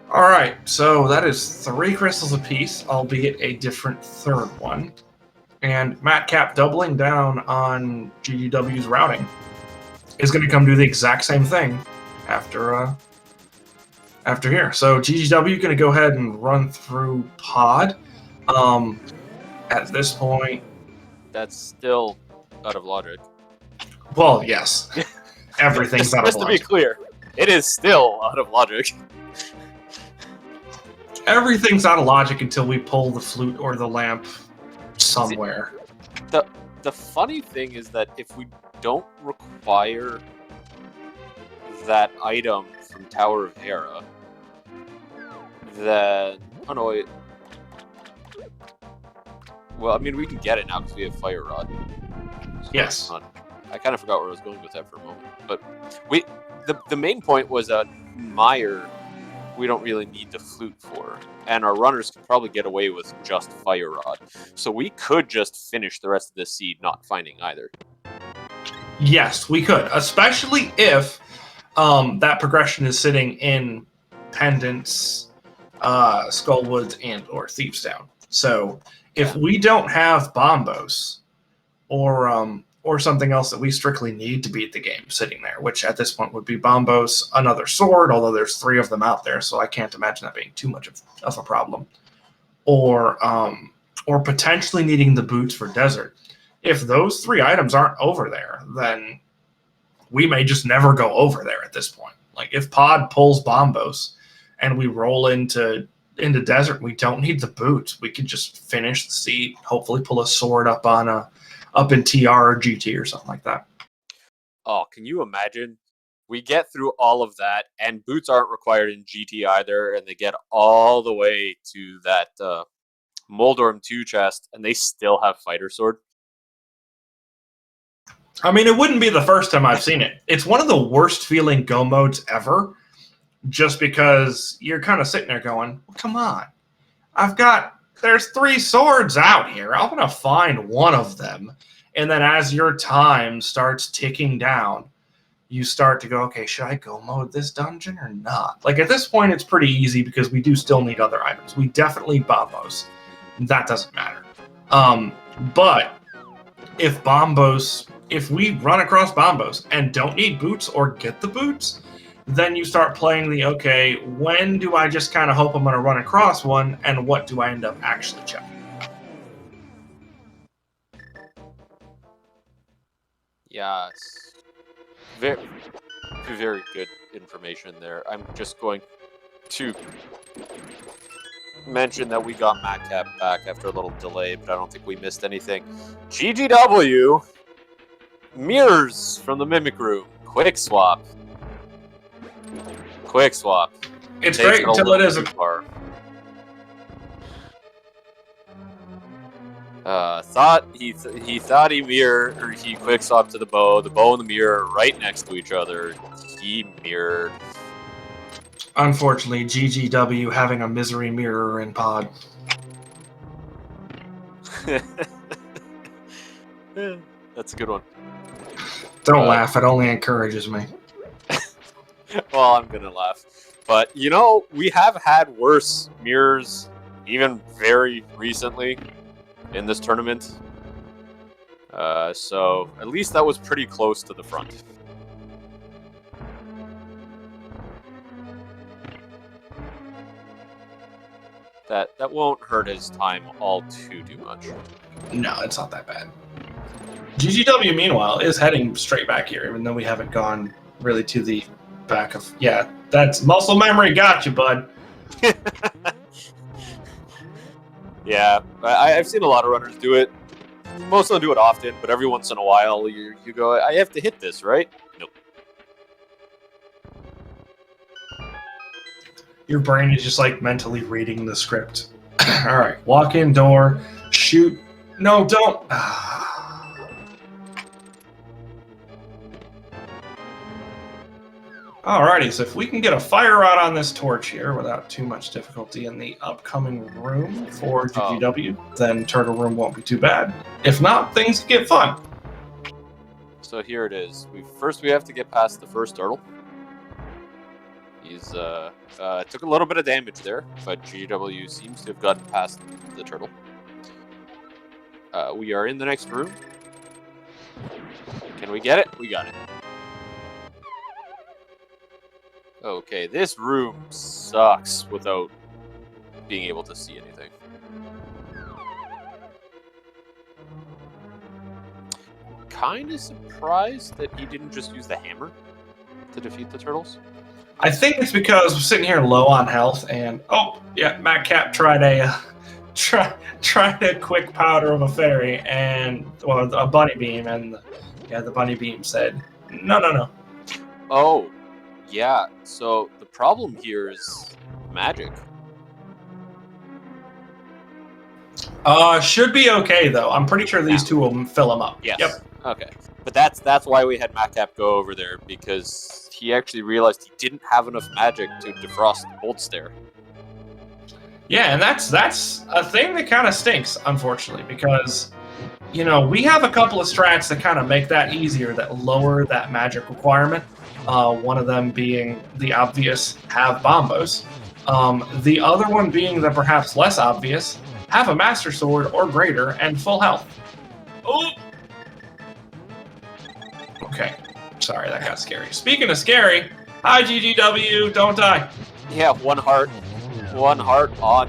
Alright, so that is 3 crystals apiece, albeit a different third one. And Matkap doubling down on GGW's routing is going to come do the exact same thing after here. So GGW going to go ahead and run through Pod. At this point, that's still out of logic. Well, yes, everything's out of logic. Just to be clear, it is still out of logic. Everything's out of logic until we pull the flute or the lamp somewhere. The funny thing is that if we don't require that item from Tower of Hera, then well, I mean, we can get it now because we have Fire Rod. So yes. I kind of forgot where I was going with that for a moment, but the main point was that Meyer, we don't really need the flute for, and our runners could probably get away with just Fire Rod. So we could just finish the rest of this seed not finding either. Yes, we could, especially if that progression is sitting in Pendants, Skullwoods, and or Thieves Down. So if we don't have Bombos or something else that we strictly need to beat the game sitting there, which at this point would be Bombos, another sword, although there's 3 of them out there, so I can't imagine that being too much of a problem. Or potentially needing the boots for desert. If those 3 items aren't over there, then we may just never go over there at this point. Like, if Pod pulls Bombos and we roll into desert, we don't need the boots. We could just finish the seed, hopefully pull a sword up in TR or GT or something like that. Oh, can you imagine? We get through all of that, and boots aren't required in GT either, and they get all the way to that Moldorm 2 chest, and they still have Fighter Sword. I mean, it wouldn't be the first time I've seen it. It's one of the worst feeling go modes ever, just because you're kind of sitting there going, well, come on. There's 3 swords out here. I'm going to find one of them. And then as your time starts ticking down, you start to go, okay, should I go mode this dungeon or not? Like, at this point, it's pretty easy because we do still need other items. We definitely need Bombos. That doesn't matter. But if we run across Bombos and don't need boots or get the boots, then you start playing okay, when do I just kind of hope I'm going to run across one, and what do I end up actually checking? Yeah, it's very, very good information there. I'm just going to mention that we got Matkap back after a little delay, but I don't think we missed anything. GGW, mirrors from the Mimic Room, quick swap. Quick swap. It's great until it isn't. He thought he mirrored, or he quick swapped to the bow and the mirror are right next to each other. He mirrored. Unfortunately, GGW having a misery mirror in Pod. That's a good one. Don't laugh, it only encourages me. Well, I'm gonna laugh. But, we have had worse mirrors, even very recently, in this tournament. So, at least that was pretty close to the front. That won't hurt his time all too much. No, it's not that bad. GGW, meanwhile, is heading straight back here, even though we haven't gone really to the back of... Yeah, that's muscle memory got you, bud. Yeah, I've seen a lot of runners do it. Most of them do it often, but every once in a while you go, I have to hit this, right? Nope. Your brain is just like mentally reading the script. All right, walk in door, shoot. No, don't. Alrighty, so if we can get a fire rod on this torch here without too much difficulty in the upcoming room for GGW, then Turtle Room won't be too bad. If not, things get fun. So here it is. First we have to get past the first turtle. He's took a little bit of damage there, but GGW seems to have gotten past the turtle. We are in the next room. Can we get it? We got it. Okay, this room sucks without being able to see anything. Kind of surprised that he didn't just use the hammer to defeat the turtles. I think it's because we're sitting here low on health, and oh yeah, Matkap tried a quick powder of a fairy and a bunny beam, and the bunny beam said no. Oh. Yeah, so the problem here is magic. Should be okay though. I'm pretty sure these two will fill him up. Yes. Yep. Okay. But that's why we had Matkap go over there, because he actually realized he didn't have enough magic to defrost the Bolt Stare. Yeah, and that's a thing that kind of stinks, unfortunately, because we have a couple of strats that kind of make that easier, that lower that magic requirement. One of them being the obvious have bombos. The other one being the perhaps less obvious, have a Master Sword or greater and full health. Oh! Okay. Sorry, that got scary. Speaking of scary, hi GGW, don't die. Yeah, one heart on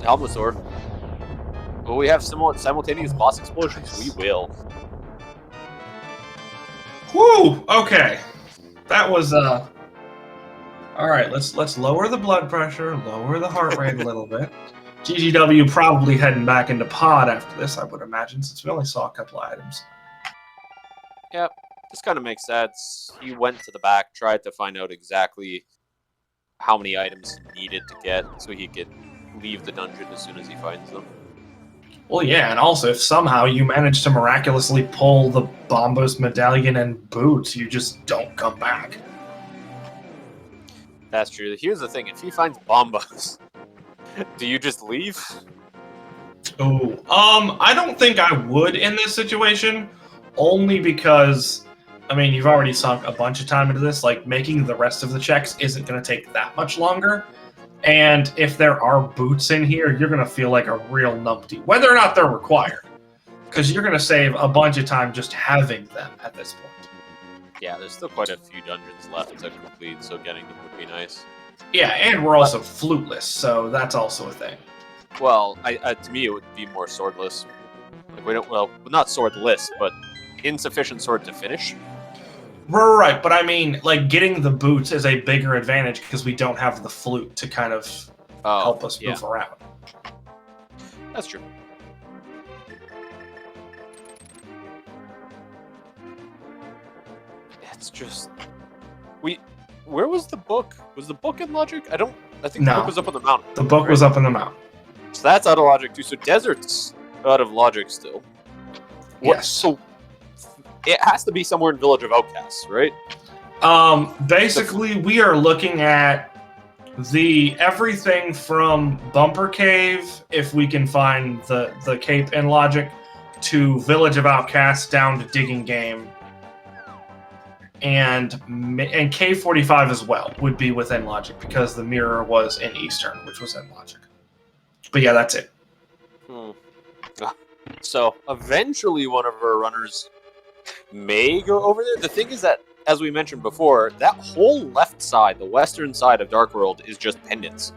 Helmet Sword. Will we have simultaneous boss explosions? We will. Whew! Okay. That was all right. Let's lower the blood pressure, lower the heart rate a little bit. GGW probably heading back into pod after this, I would imagine, since we only saw a couple of items. Yep, this kind of makes sense. He went to the back, tried to find out exactly how many items he needed to get, so he could leave the dungeon as soon as he finds them. Well, yeah, and also if somehow you manage to miraculously pull the Bombos medallion and boots, you just don't come back. That's true. Here's the thing: if he finds Bombos, do you just leave? Oh, I don't think I would in this situation, only because, I mean, you've already sunk a bunch of time into this. Like, making the rest of the checks isn't going to take that much longer. And if there are boots in here, you're going to feel like a real numpty, whether or not they're required. Because you're going to save a bunch of time just having them at this point. Yeah, there's still quite a few dungeons left to complete, so getting them would be nice. Yeah, and we're also fluteless, so that's also a thing. Well, to me, it would be more swordless. Like, we don't, well, not swordless, but insufficient sword to finish. Right, but I mean, like, getting the boots is a bigger advantage because we don't have the flute to kind of help us move around. That's true. It's just... Where was the book? Was the book in Logic? I think the book was up on the mountain. The book was up on the mountain. So that's out of Logic too. So Desert's out of Logic still. Yes. So it has to be somewhere in Village of Outcasts, right? Basically, we are looking at everything from Bumper Cave, if we can find the cape in Logic, to Village of Outcasts down to Digging Game, and Cave 45 as well would be within Logic because the mirror was in Eastern, which was in Logic. But yeah, that's it. So eventually, one of our runners may go over there. The thing is that, as we mentioned before, that whole left side, the western side of Dark World, is just pendants.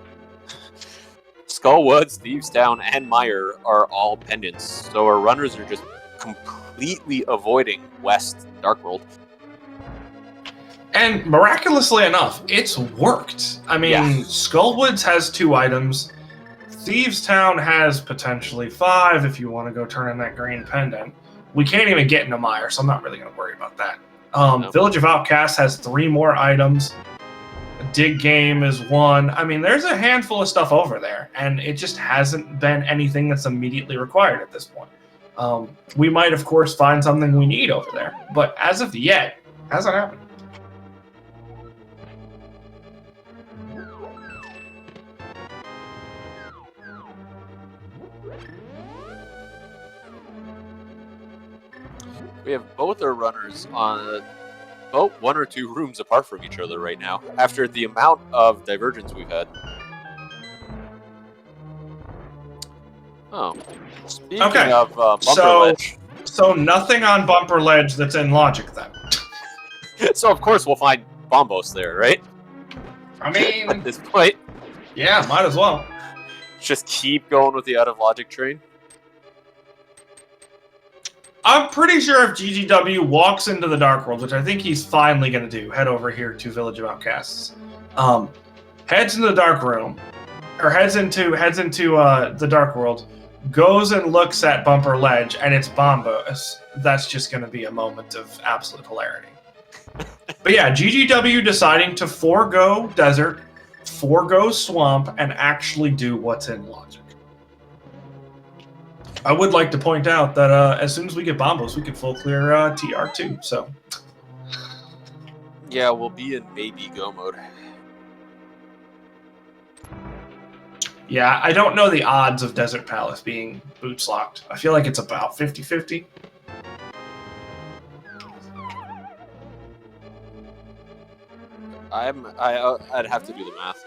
Skullwoods, Thieves Town, and Mire are all pendants, so our runners are just completely avoiding West Dark World. And miraculously enough, it's worked. I mean, Yeah. Skullwoods has 2 items. Thieves Town has potentially 5 if you want to go turn in that green pendant. We can't even get into Mire, so I'm not really going to worry about that. No. Village of Outcasts has 3 more items. Dig Game is 1. I mean, there's a handful of stuff over there, and it just hasn't been anything that's immediately required at this point. We might, of course, find something we need over there, but as of yet, hasn't happened. We have both our runners on about 1 or 2 rooms apart from each other right now, after the amount of divergence we've had. Oh. Speaking of Bumper Ledge. So nothing on Bumper Ledge that's in Logic, then. So of course we'll find Bombos there, right? I mean... At this point. Yeah, might as well. Just keep going with the out of logic train. I'm pretty sure if GGW walks into the Dark World, which I think he's finally going to do, head over here to Village of Outcasts, heads into the Dark Room, or heads into the Dark World, goes and looks at Bumper Ledge, and it's Bombos, that's just going to be a moment of absolute hilarity. But yeah, GGW deciding to forego Desert, forego Swamp, and actually do what's in Logic. I would like to point out that as soon as we get Bombos, we can full clear TR2, so... Yeah, we'll be in maybe go mode. Yeah, I don't know the odds of Desert Palace being boots locked. I feel like it's about 50-50. I'd have to do the math.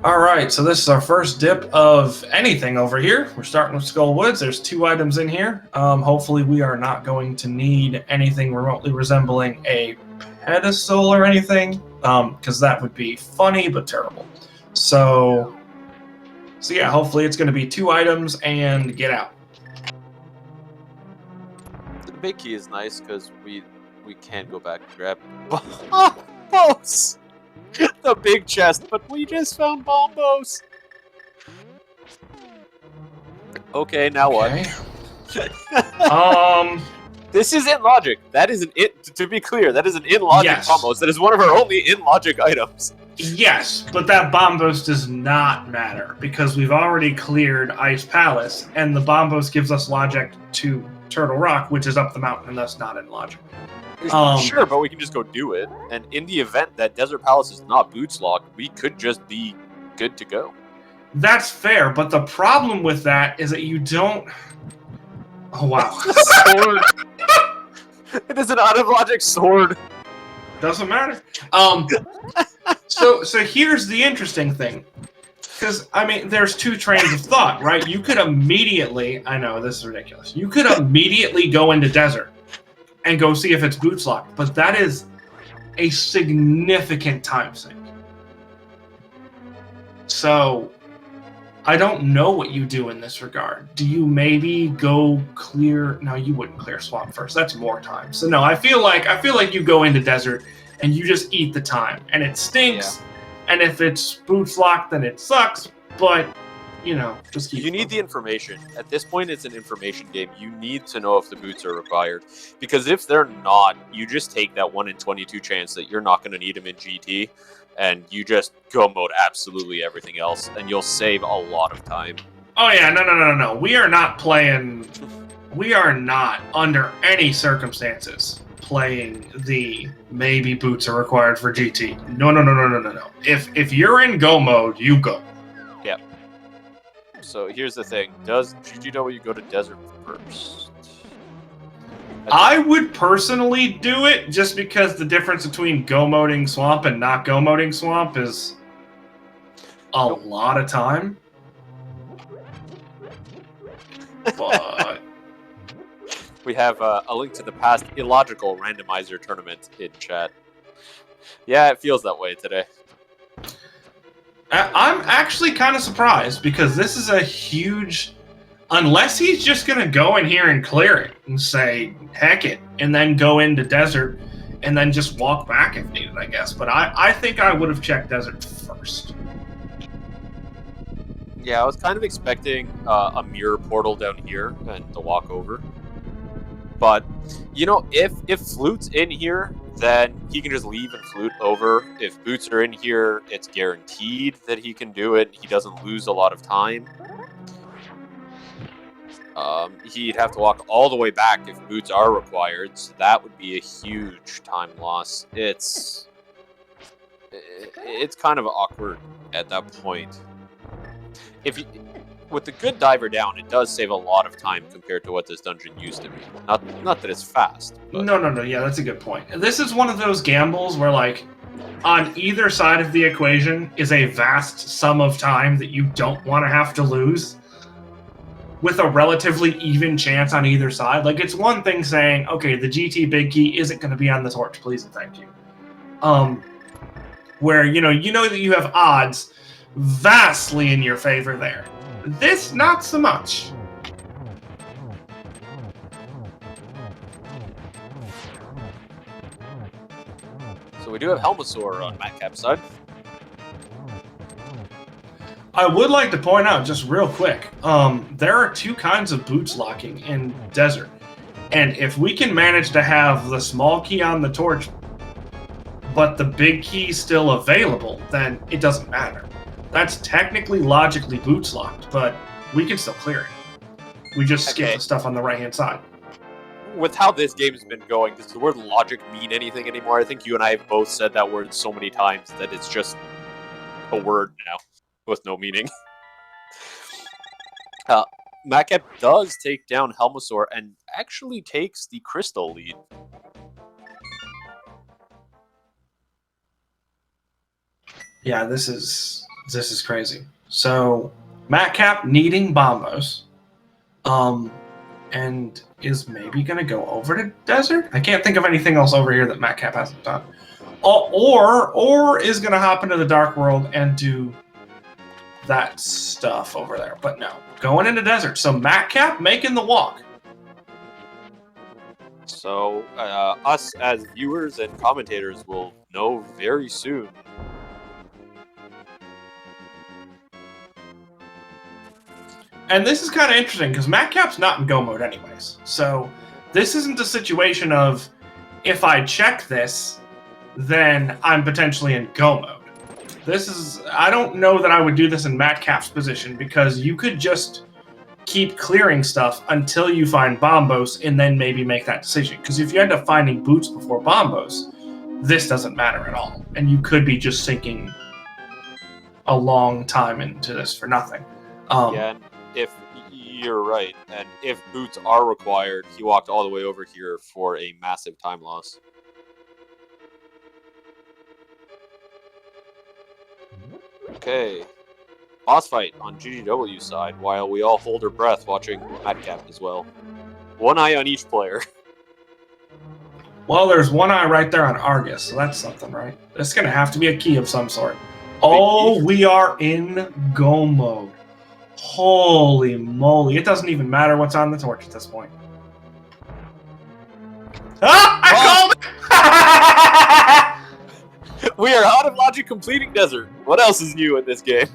Alright, so this is our first dip of anything over here. We're starting with Skullwoods. There's 2 items in here. Hopefully we are not going to need anything remotely resembling a pedestal or anything, because that would be funny but terrible. So yeah, hopefully it's going to be 2 items and get out. The big key is nice because we can go back and grab bombos. The big chest, but we just found bombos. Okay, now Okay. what? This is in logic. That is an it. To be clear, that is an in logic Yes. bombos. That is one of our only in logic items. Yes, but that Bombos does not matter because we've already cleared Ice Palace, and the Bombos gives us logic to Turtle Rock, which is up the mountain, and thus not in logic. Sure, but we can just go do it. And in the event that Desert Palace is not boots locked, we could just be good to go. That's fair, but the problem with that is that you don't... Oh, wow. Sword. It is an out of logic sword. Doesn't matter. So here's the interesting thing. Because, I mean, there's 2 trains of thought, right? You could immediately... I know, this is ridiculous. You could immediately go into Desert and go see if it's boots locked, but that is a significant time sink. So, I don't know what you do in this regard. Do you maybe go clear... No, you wouldn't clear Swamp first. That's more time. So no, I feel like you go into Desert and you just eat the time. And it stinks. Yeah. And if it's boots locked, then it sucks. But, you know, just keep... You need the information. At this point, it's an information game. You need to know if the boots are required. Because if they're not, you just take that 1 in 22 chance that you're not going to need them in GT. And you just go mode absolutely everything else. And you'll save a lot of time. Oh, yeah. No. We are not playing... We are not, under any circumstances, playing the maybe boots are required for GT. No. If you're in go mode, you go. Yeah. So here's the thing. Does GGW go to Desert first? I would personally do it just because the difference between go moding Swamp and not go moding Swamp is a lot of time. But we have a link to the past illogical randomizer tournament in chat. Yeah, it feels that way today. I'm actually kind of surprised because this is a huge. Unless he's just gonna go in here and clear it and say heck it, and then go into desert, and then just walk back if needed, I guess. But I think I would have checked desert first. Yeah, I was kind of expecting a mirror portal down here and to walk over. But, you know, if Flute's in here, then he can just leave and Flute over. If Boots are in here, it's guaranteed that he can do it. He doesn't lose a lot of time. He'd have to walk all the way back if Boots are required, so that would be a huge time loss. It's kind of awkward at that point. With the good diver down, it does save a lot of time compared to what this dungeon used to be. Not that it's fast. But... No. Yeah, that's a good point. This is one of those gambles where, like, on either side of the equation is a vast sum of time that you don't want to have to lose, with a relatively even chance on either side. Like, it's one thing saying, okay, the GT big key isn't going to be on the torch, please and thank you. Where, you know that you have odds vastly in your favor there. This, not so much. So we do have Helmasaur on Matkap's side. I would like to point out, just real quick, there are two kinds of boots locking in Desert. And if we can manage to have the small key on the torch, but the big key still available, then it doesn't matter. That's technically logically boots locked, but we can still clear it. We just skip the stuff on the right-hand side. With how this game's been going, does the word logic mean anything anymore? I think you and I have both said that word so many times that it's just a word now with no meaning. Matkap does take down Helmasaur and actually takes the crystal lead. Yeah, this is crazy. So Matkap needing Bombos, and is maybe gonna go over to Desert. I can't think of anything else over here that Matkap hasn't done, or is gonna hop into the Dark World and do that stuff over there. But no, going into Desert. So Matkap making the walk. So us as viewers and commentators will know very soon. And this is kind of interesting because Matkap's not in go mode anyways. So this isn't a situation of if I check this, then I'm potentially in go mode. This is, I don't know that I would do this in Matkap's position because you could just keep clearing stuff until you find Bombos and then maybe make that decision. Because if you end up finding Boots before Bombos, this doesn't matter at all. And you could be just sinking a long time into this for nothing. Yeah, if you're right, and if Boots are required, he walked all the way over here for a massive time loss. Okay. Boss fight on GGW's side, while we all hold our breath watching Matkap as well. One eye on each player. Well, there's one eye right there on Argus, so that's something, right? It's going to have to be a key of some sort. Oh, we are in go mode. Holy moly. It doesn't even matter what's on the torch at this point. Ah! I called it! We are out of logic completing Desert. What else is new in this game?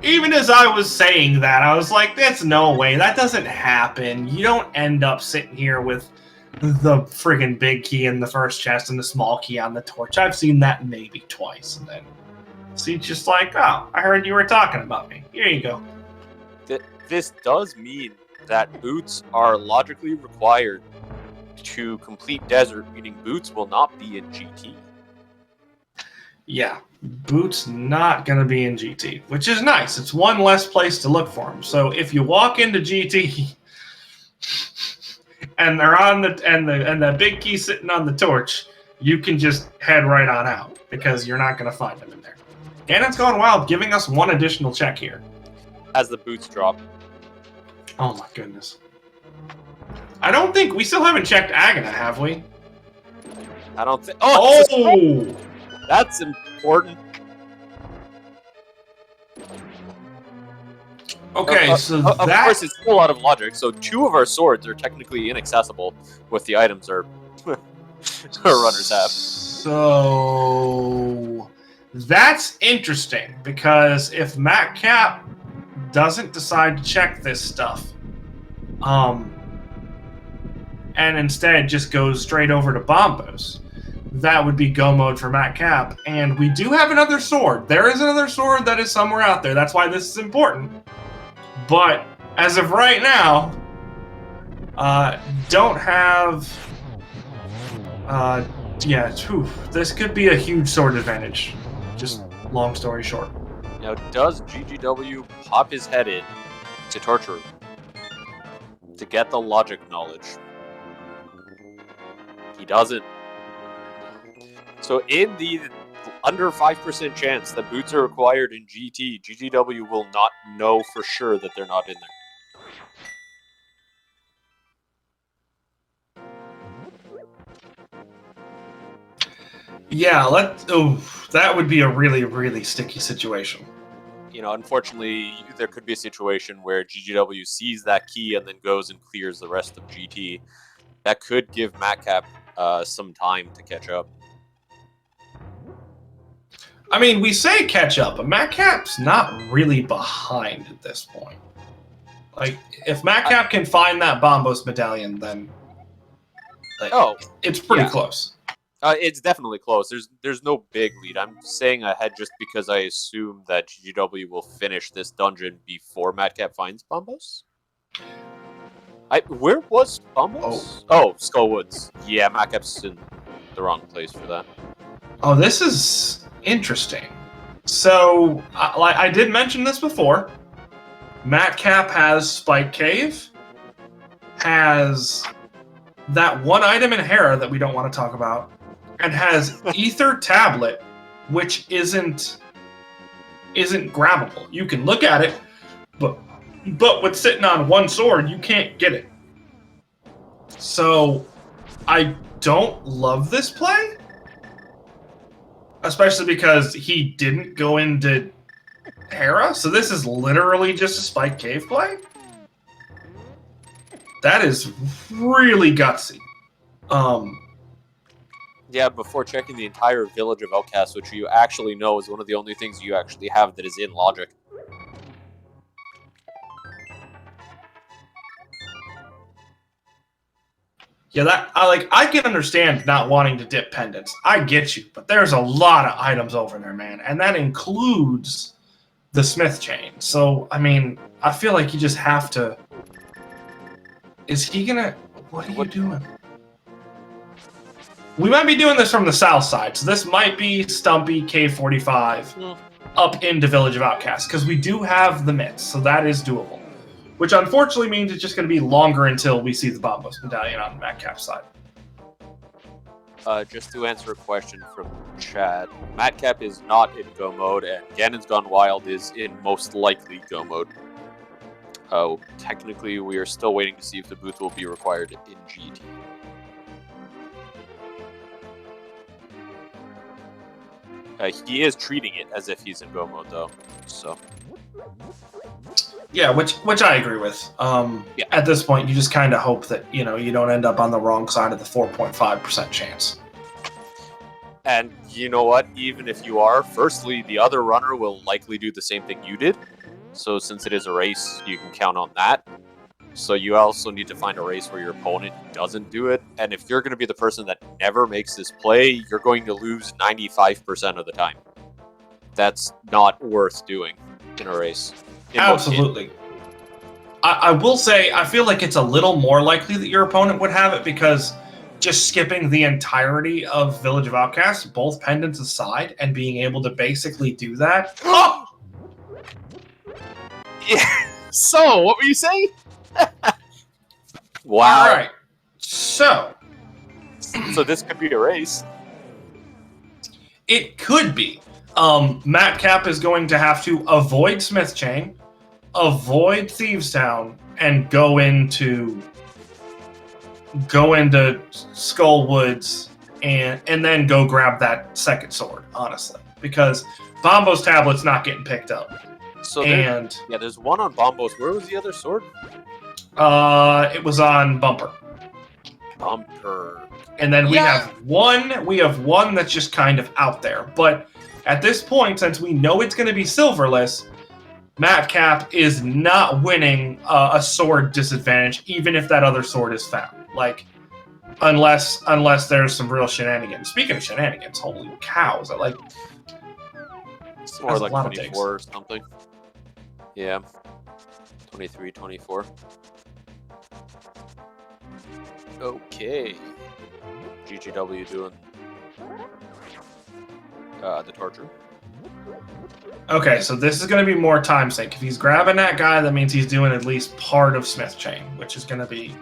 Even as I was saying that, I was like, that's no way. That doesn't happen. You don't end up sitting here with the friggin' big key in the first chest and the small key on the torch. I've seen that maybe twice. And then she's just like, oh, I heard you were talking about me. Here you go. This does mean that Boots are logically required to complete Desert, meaning Boots will not be in GT. Yeah, Boots not going to be in GT, which is nice. It's one less place to look for him. So if you walk into GT and they're on the big key sitting on the torch, you can just head right on out because you're not going to find him in there. GanonsGoneWild giving us one additional check here. As the Boots drop. Oh my goodness. I don't think we still haven't checked Agana, have we? I don't think. Oh! That's important. Okay, so of course, it's still out of logic. So 2 of our swords are technically inaccessible with the items our runners have. So that's interesting, because if Matkap doesn't decide to check this stuff, and instead just goes straight over to Bombos, that would be go mode for Matkap. And we do have another sword. There is another sword that is somewhere out there. That's why this is important. But as of right now, don't have. This could be a huge sword advantage. Just long story short. Now, does GGW pop his head in to torture him to get the logic knowledge? He doesn't. So in the under 5% chance that boots are required in GT, GGW will not know for sure that they're not in there. Yeah, that would be a really, really sticky situation. You know, unfortunately, there could be a situation where GGW sees that key and then goes and clears the rest of GT. That could give Matkap some time to catch up. I mean, we say catch up, but Matkap's not really behind at this point. Like, if Matkap can find that Bombos medallion, then it's pretty close. It's definitely close. There's no big lead. I'm saying ahead just because I assume that GGW will finish this dungeon before Matkap finds Bombos. Where was Bombos? Oh, Skullwoods. Yeah, Matkap's in the wrong place for that. Oh, this is interesting. So, I did mention this before. Matkap has Spike Cave, has that one item in Hera that we don't want to talk about, and has Ether Tablet, which isn't grabbable. You can look at it, but with sitting on one sword, you can't get it. So, I don't love this play. Especially because he didn't go into Hera, so this is literally just a Spike Cave play. That is really gutsy. Yeah, before checking the entire village of Outcasts, which you actually know is one of the only things you actually have that is in logic. Yeah, I can understand not wanting to dip pendants. I get you, but there's a lot of items over there, man, and that includes the Smith chain. So, I mean, I feel like you just have to. Is he gonna? What are you doing? We might be doing this from the south side, so this might be Stumpy K45 up into Village of Outcasts, because we do have the mitts, so that is doable. Which unfortunately means it's just going to be longer until we see the Bombos medallion on the Matkap side. Just to answer a question from chat, Matkap is not in Go mode, and GanonsGoneWild is in most likely Go mode. Technically, we are still waiting to see if the booth will be required in GT. He is treating it as if he's in Go mode, though. So. Yeah, which I agree with. At this point, you just kind of hope that you don't end up on the wrong side of the 4.5% chance. And you know what? Even if you are, firstly, the other runner will likely do the same thing you did. So since it is a race, you can count on that. So you also need to find a race where your opponent doesn't do it. And if you're going to be the person that never makes this play, you're going to lose 95% of the time. That's not worth doing in a race. Absolutely. I will say, I feel like it's a little more likely that your opponent would have it, because just skipping the entirety of Village of Outcasts, both pendants aside, and being able to basically do that. Oh! Yeah. So, what were you saying? Wow. All right. So this could be a race. It could be. Matkap is going to have to avoid Smith Chain, avoid Thieves Town, and go into Skullwoods and then go grab that second sword, honestly. Because Bombo's tablet's not getting picked up. So there's one on Bombos. Where was the other sword? It was on Bumper. Bumper. And then we have one that's just kind of out there. But at this point, since we know it's going to be silverless, Matkap is not winning a sword disadvantage, even if that other sword is found. Like, unless there's some real shenanigans. Speaking of shenanigans, holy cows! It's more like 24 or something. Yeah, 23, 24. Okay. GGW doing the torture. Okay, so this is going to be more time sink. If he's grabbing that guy, that means he's doing at least part of Smith Chain, which is going to be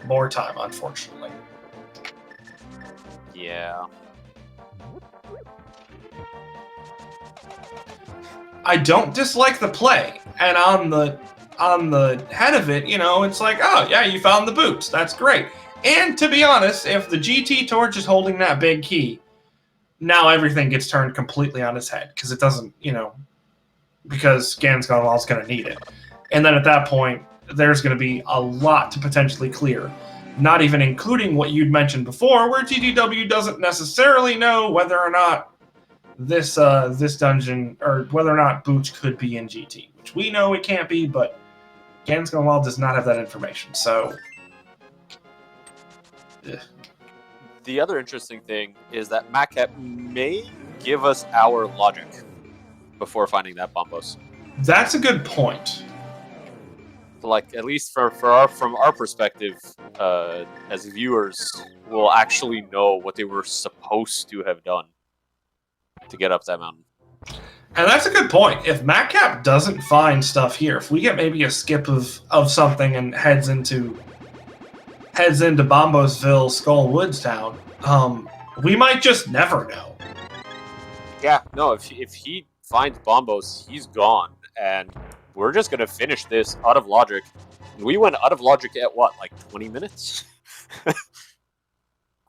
more time, unfortunately. Yeah. I don't dislike the play, and on the head of it, it's like, oh yeah, you found the boots. That's great. And to be honest, if the GT torch is holding that big key, now everything gets turned completely on its head because it doesn't, because GanonsGoneWild is going to need it. And then at that point, there's going to be a lot to potentially clear, not even including what you'd mentioned before, where GGW doesn't necessarily know whether or not this dungeon, or whether or not Booch could be in GT, which we know it can't be, but GanonsGoneWild does not have that information, so... Ugh. The other interesting thing is that Matkap may give us our logic before finding that Bombos. That's a good point. Like, at least from our perspective, as viewers, we'll actually know what they were supposed to have done to get up that mountain. And that's a good point. If Matkap doesn't find stuff here, if we get maybe a skip of something and heads into Bombosville, Skull Woods Town, we might just never know. Yeah, no, if he finds Bombos, he's gone, and we're just gonna finish this out of logic. We went out of logic at what, like 20 minutes?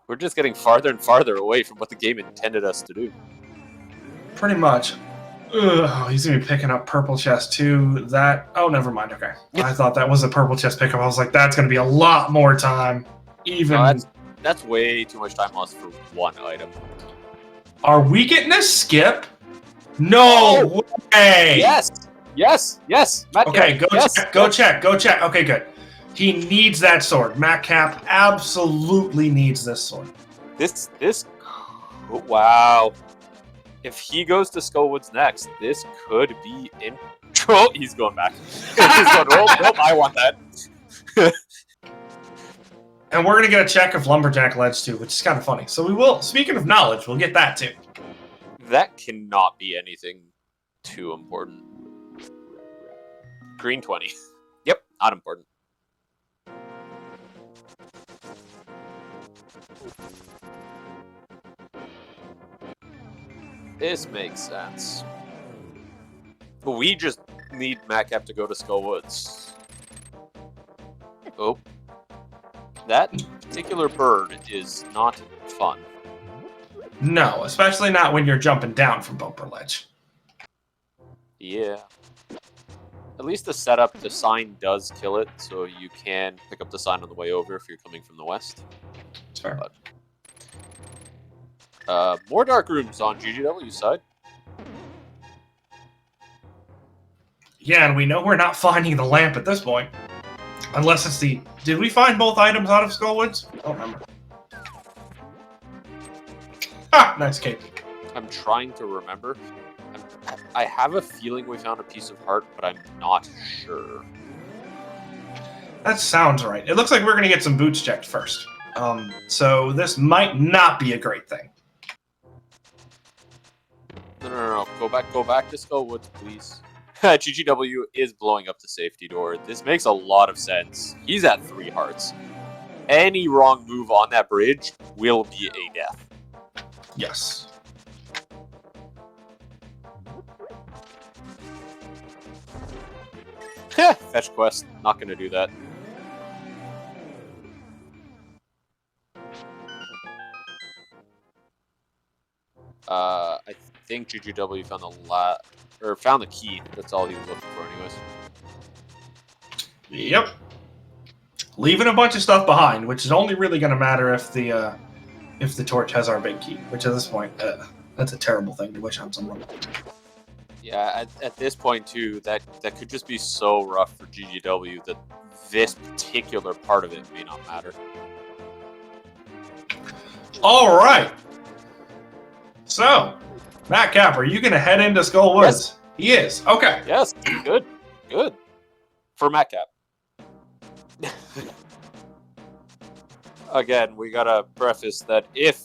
We're just getting farther and farther away from what the game intended us to do. Pretty much. Ugh, he's gonna be picking up purple chest too. Oh, never mind. Okay, I thought that was a purple chest pickup. I was like, that's gonna be a lot more time. Even that's way too much time lost for one item. Are we getting a skip? No way. Yes. Matkap, okay, go check. Okay, good. He needs that sword. Matkap absolutely needs this sword. Wow. If he goes to Skullwoods next, this could be intro. He's going back. He's going, nope, I want that. And we're going to get a check of Lumberjack Ledge too, which is kind of funny. So we will, speaking of knowledge, we'll get that too. That cannot be anything too important. Green 20. Yep, not important. This makes sense. But we just need Matkap to go to Skull Woods. Oh. That particular bird is not fun. No, especially not when you're jumping down from Bumper Ledge. Yeah. At least the setup, the sign does kill it, so you can pick up the sign on the way over if you're coming from the west. That's fair. But, more dark rooms on GGW's side. Yeah, and we know we're not finding the lamp at this point. Unless it's the... Did we find both items out of Skullwoods? I don't remember. Ah, nice cape. I'm trying to remember. I have a feeling we found a piece of heart, but I'm not sure. That sounds right. It looks like we're going to get some boots checked first. So this might not be a great thing. No. Go back to Skullwoods, please. GGW is blowing up the safety door. This makes a lot of sense. He's at 3 hearts. Any wrong move on that bridge will be a death. Yes. Fetch quest. Not gonna do that. think GGW found the key. That's all he was looking for, anyways. Yep. Leaving a bunch of stuff behind, which is only really going to matter if the torch has our big key. Which at this point, that's a terrible thing to wish on someone. Yeah, at this point too, that could just be so rough for GGW that this particular part of it may not matter. All right. So, Matkap, are you going to head into Skull Woods? Yes. He is. Okay. Yes. Good. Good. For Matkap. Again, we gotta preface that if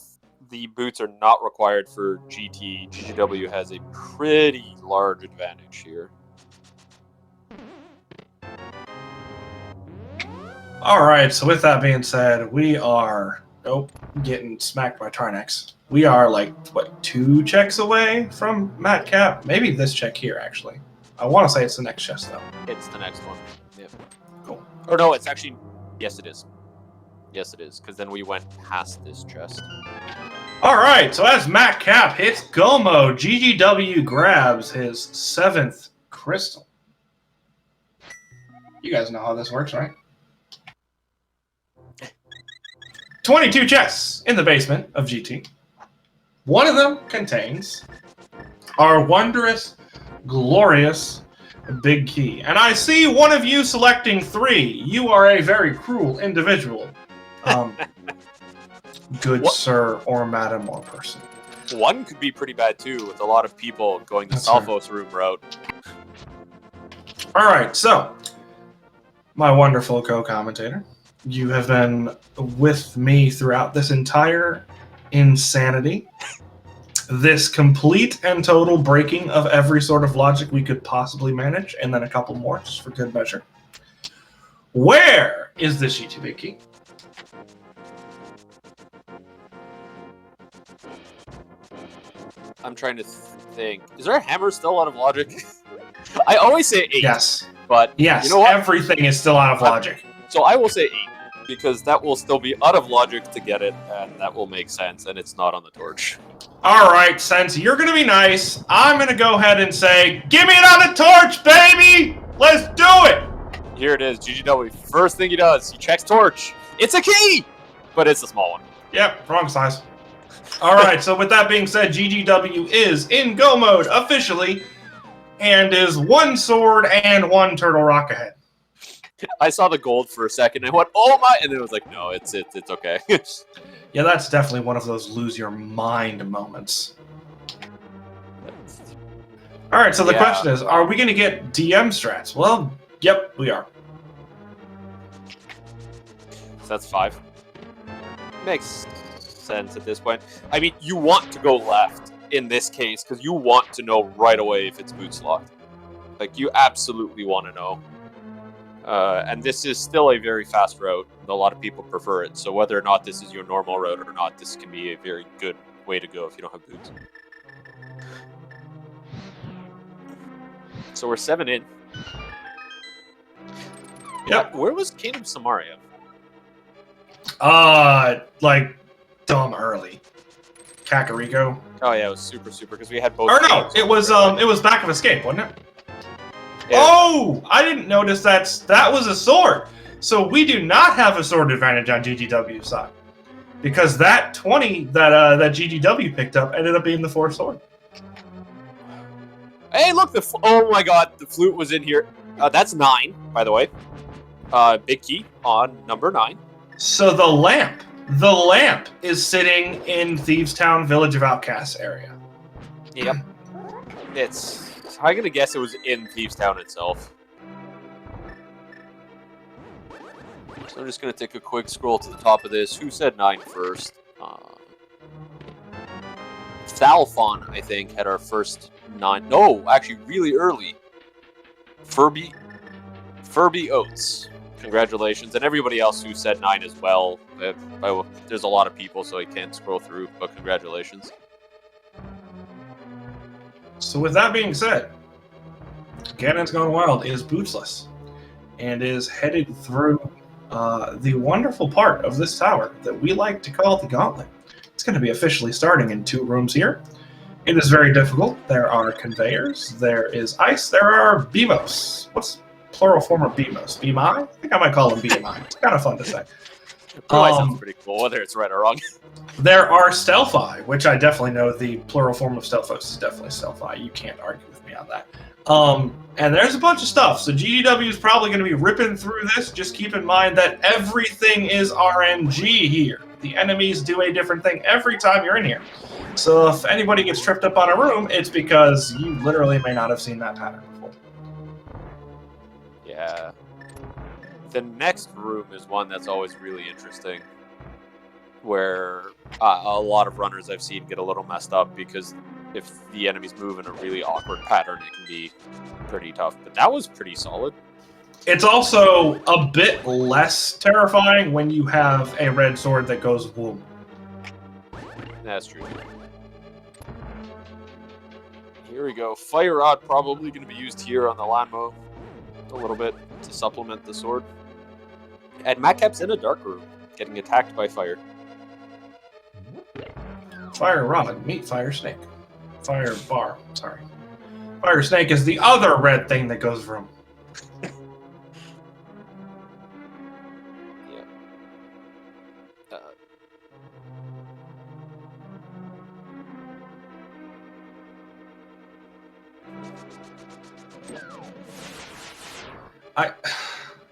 the boots are not required for GT, GGW has a pretty large advantage here. Alright, so with that being said, we are getting smacked by Trinex. We are like, what, 2 checks away from Matkap? Maybe this check here, actually. I want to say it's the next chest, though. It's the next one. Yep. Cool. Or no, it's actually... Yes, it is. Yes, it is, because then we went past this chest. Alright, so as Matkap hits go mode, GGW grabs his 7th crystal. You guys know how this works, right? 22 chests in the basement of GT. One of them contains our wondrous, glorious big key. And I see one of you selecting 3. You are a very cruel individual. Good sir or madam or person. 1 could be pretty bad too, with a lot of people going the Salphos room route. Alright, so, my wonderful co-commentator, you have been with me throughout this entire insanity. This complete and total breaking of every sort of logic we could possibly manage, and then a couple more, just for good measure. Where is this GT big key? I'm trying to think. Is there a hammer still out of logic? I always say 8. Yes. But yes, you know what? Everything is still out of logic. So I will say 8, because that will still be out of logic to get it, and that will make sense, and it's not on the torch. Alright, since you're going to be nice, I'm going to go ahead and say, give me it on the torch, baby! Let's do it! Here it is, GGW. First thing he does, he checks torch. It's a key! But it's a small one. Yep, wrong size. Alright, so with that being said, GGW is in go mode officially, and is 1 sword and 1 turtle rock ahead. I saw the gold for a second, and I went, oh my, and then it was like, no, it's okay. Yeah, that's definitely one of those lose your mind moments. Alright, so the question is, are we going to get DM strats? Well, yep, we are. So that's 5. Makes sense at this point. I mean, you want to go left in this case, because you want to know right away if it's boots locked. Like, you absolutely want to know. And this is still a very fast route. A lot of people prefer it, so whether or not this is your normal route or not, this can be a very good way to go if you don't have boots. So we're 7 in. Yep. Where was Kingdom Samaria? Like, dumb early. Kakariko. Oh yeah, it was super, because we had both. Or no, it was Back of Escape, wasn't it? Yeah. Oh, I didn't notice that was a sword. So we do not have a sword advantage on GGW's side, because that 20 that GGW picked up ended up being the 4th sword. Hey, look! Oh my God, the flute was in here. That's 9, by the way. Big key on number 9. So the lamp is sitting in Thieves Town, Village of Outcasts area. Yep. I'm gonna guess it was in Thieves Town itself. So I'm just gonna take a quick scroll to the top of this. Who said 9 first? Thalfon, I think, had our first 9. No, actually, really early. Furby Oats. Congratulations, and everybody else who said 9 as well. There's a lot of people, so I can't scroll through, but congratulations. So with that being said, GanonsGoneWild is bootsless and is headed through the wonderful part of this tower that we like to call the Gauntlet. It's going to be officially starting in 2 rooms here, It is very difficult. There are conveyors. There is ice. There are BMOs. What's plural form of BMOs? BMI? I think I might call them BMI. It's kind of fun to say. Sounds pretty cool, whether it's right or wrong. There are Stealthi, which I definitely know the plural form of Stealthos is definitely Stealthi. You can't argue with me on that. And there's a bunch of stuff. So GGW is probably going to be ripping through this. Just keep in mind that everything is RNG here. The enemies do a different thing every time you're in here. So if anybody gets tripped up on a room, it's because you literally may not have seen that pattern before. Yeah. The next room is one that's always really interesting, where a lot of runners I've seen get a little messed up because if the enemies move in a really awkward pattern, it can be pretty tough. But that was pretty solid. It's also a bit less terrifying when you have a red sword that goes boom. That's true. Here we go. Fire Rod probably going to be used here on the Lanmo a little bit to supplement the sword. And Matkap's in a dark room, getting attacked by fire. Fire Rod, meet Fire Snake. Fire Bar, sorry. Fire Snake is the other red thing that goes vroom. Yeah.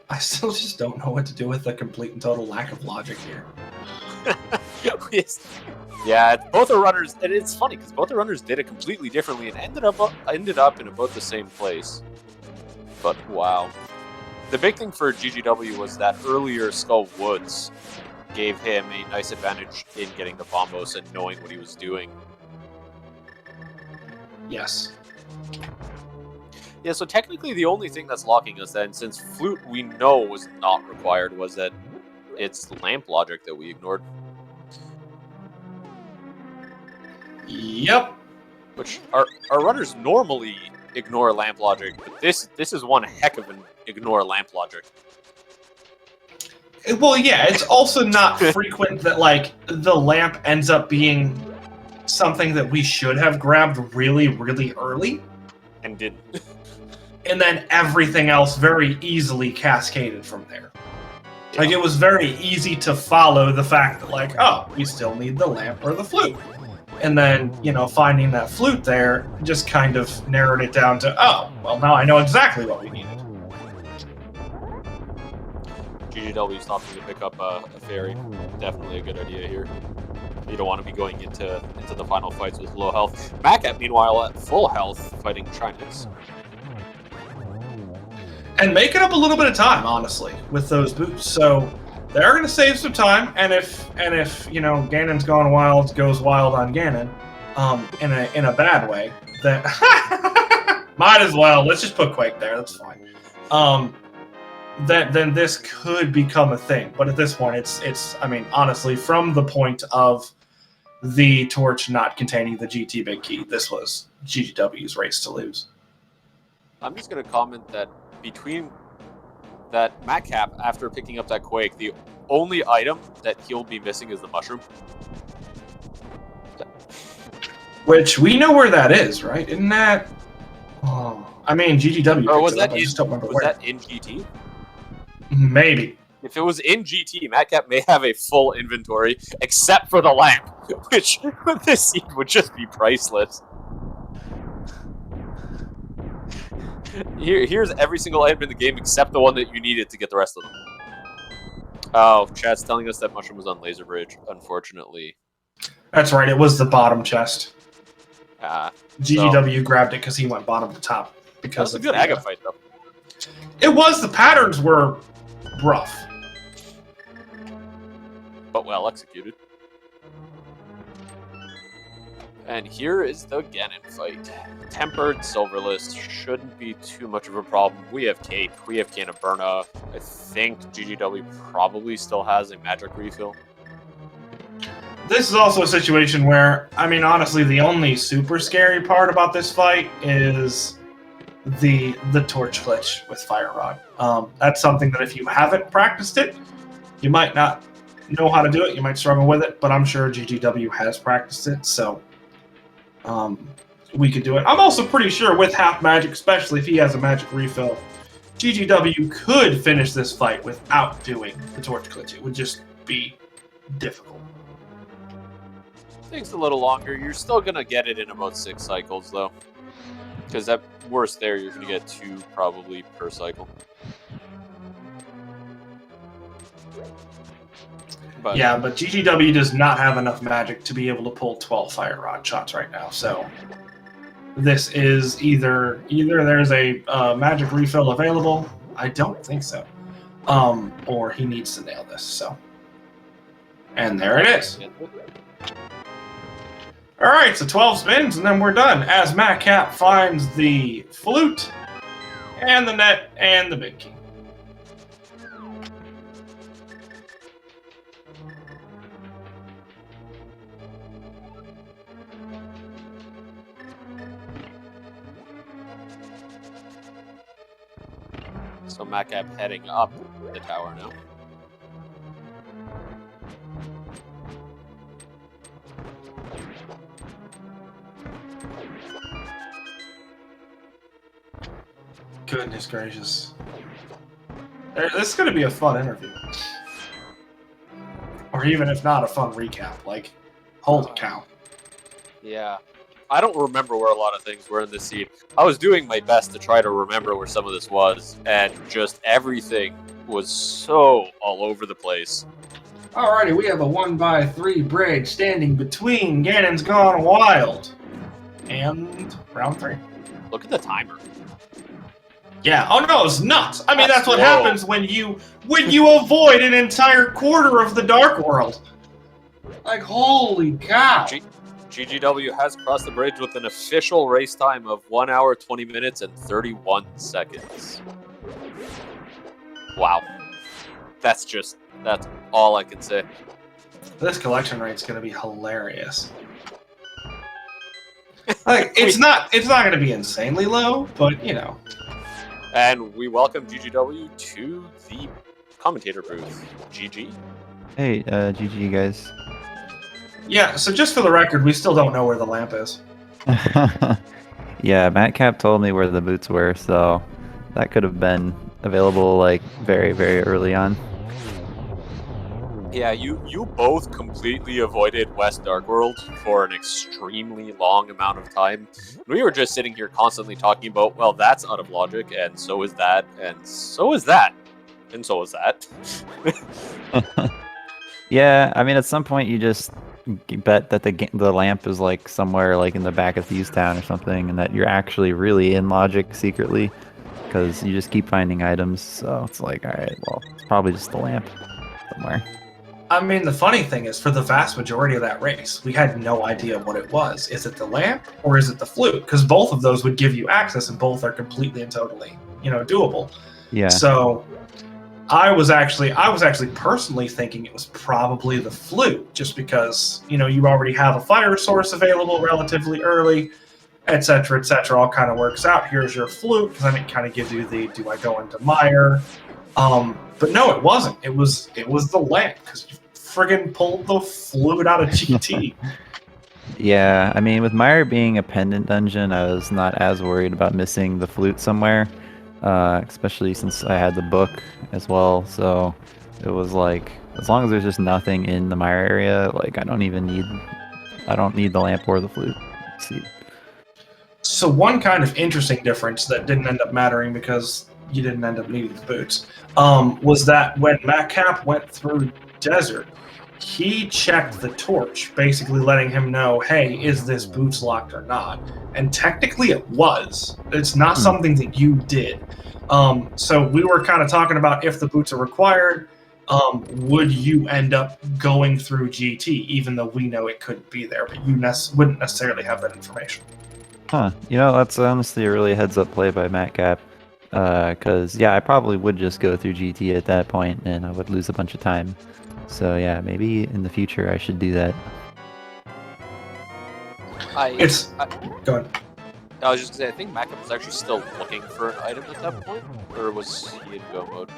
I still just don't know what to do with the complete and total lack of logic here. Yeah, both the runners, and it's funny because both the runners did it completely differently and ended up in about the same place. But wow, the big thing for GGW was that earlier Skull Woods gave him a nice advantage in getting the bombos and knowing what he was doing. Yes. Yeah, so technically the only thing that's locking us then, since Flute we know was not required, was that it's lamp logic that we ignored. Yep. Which our runners normally ignore lamp logic, but this is one heck of an ignore lamp logic. Well, yeah, it's also not frequent that, like, the lamp ends up being something that we should have grabbed really, really early. And didn't. And then everything else very easily cascaded from there. Yeah. Like, it was very easy to follow the fact that, like, oh, we still need the lamp or the flute. And then, you know, finding that flute there just kind of narrowed it down to, oh, well, now I know exactly what we needed. GGW stopping to pick up a fairy. Definitely a good idea here. You don't want to be going into the final fights with low health. Matkap, meanwhile, at full health, fighting Chinese. And making up a little bit of time, honestly, with those boots. So they're going to save some time. And if you know, GanonsGoneWild goes wild on Ganon, in a bad way, then might as well. Let's just put Quake there. That's fine. Then this could become a thing. But at this point, it's. I mean, honestly, from the point of the torch not containing the GT big key, this was GGW's race to lose. I'm just going to comment that between that Matkap, after picking up that Quake, the only item that he'll be missing is the mushroom. Which we know where that is, right? Isn't that? Oh, I mean, GGW. Or was that in GT? Maybe. If it was in GT, Matkap may have a full inventory, except for the lamp, which this seed would just be priceless. Here's every single item in the game except the one that you needed to get the rest of them. Oh, chat's telling us that mushroom was on Laser Bridge, unfortunately. That's right, it was the bottom chest. GGW so, grabbed it because he went bottom to top. Because that's a good Aga fight, though. It was. The patterns were rough. But well executed. And here is the Ganon fight. Tempered Silverlist shouldn't be too much of a problem. We have Cape, we have Cannaberna. I think GGW probably still has a magic refill. This is also a situation where, I mean, honestly, the only super scary part about this fight is the torch glitch with Fire Rod. That's something that if you haven't practiced it, you might not know how to do it. You might struggle with it, but I'm sure GGW has practiced it, so we could do it. I'm also pretty sure with half magic, especially if he has a magic refill, GGW could finish this fight without doing the torch glitch. It would just be difficult. Takes a little longer. You're still gonna get it in about 6 cycles, though. Because at worst there, you're gonna get 2 probably per cycle. But yeah, but GGW does not have enough magic to be able to pull 12 fire rod shots right now. So this is either there's a magic refill available. I don't think so. Or he needs to nail this. So, and there it is. All right, so 12 spins, and then we're done. As Matkap finds the flute, and the net, and the big key. So Matkap heading up the tower now. Goodness gracious. This is going to be a fun interview. Or even if not, a fun recap. Like, holy cow. Yeah. I don't remember where a lot of things were in this seed. I was doing my best to try to remember where some of this was, and just everything was so all over the place. Alrighty, we have a 1x3 bridge standing between GanonsGoneWild and round 3. Look at the timer. Yeah. Oh no, it's nuts. I mean, that's what slow. happens when you avoid an entire quarter of the Dark World. Like, holy cow. GGW has crossed the bridge with an official race time of 1 hour, 20 minutes, and 31 seconds. Wow. That's all I can say. This collection rate's gonna be hilarious. Like, it's not gonna be insanely low, but you know. And we welcome GGW to the commentator booth. GG. Hey, GG guys. Yeah, so just for the record, we still don't know where the lamp is. Yeah, Matkap told me where the boots were, so that could have been available like very, very early on. Yeah, you both completely avoided West Dark World for an extremely long amount of time. We were just sitting here constantly talking about, well, that's out of logic, and so is that, and so is that, and so is that. Yeah, I mean, at some point you just bet that the lamp is like somewhere like in the back of Thieves Town or something, and that you're actually really in logic secretly, because you just keep finding items. So it's like, all right, well, it's probably just the lamp somewhere. I mean, the funny thing is, for the vast majority of that race, we had no idea what it was. Is it the lamp or is it the flute? Because both of those would give you access, and both are completely and totally, doable. Yeah. So I was actually personally thinking it was probably the flute, just because you already have a fire source available relatively early, etc., etc. All kind of works out. Here's your flute, because then it kind of gives you the do I go into mire. But no, it wasn't. It was the lamp, because you friggin' pulled the flute out of GT. Yeah, I mean, with Mire being a pendant dungeon, I was not as worried about missing the flute somewhere, especially since I had the book as well. So it was like, as long as there's just nothing in the Mire area, like I don't need the lamp or the flute. Let's see. So one kind of interesting difference that didn't end up mattering because you didn't end up needing the boots, was that when Matkap went through Desert, he checked the torch, basically letting him know, hey, is this boots locked or not? And technically it was. It's not something that you did. So we were kind of talking about if the boots are required, would you end up going through GT, even though we know it couldn't be there, but you wouldn't necessarily have that information. Huh. That's honestly a really heads-up play by Matkap. Because, yeah, I probably would just go through GT at that point, and I would lose a bunch of time. So, yeah, maybe in the future I should do that. Go ahead. I was just going to say, I think Matkap was actually still looking for an item at that point, or was he in go mode?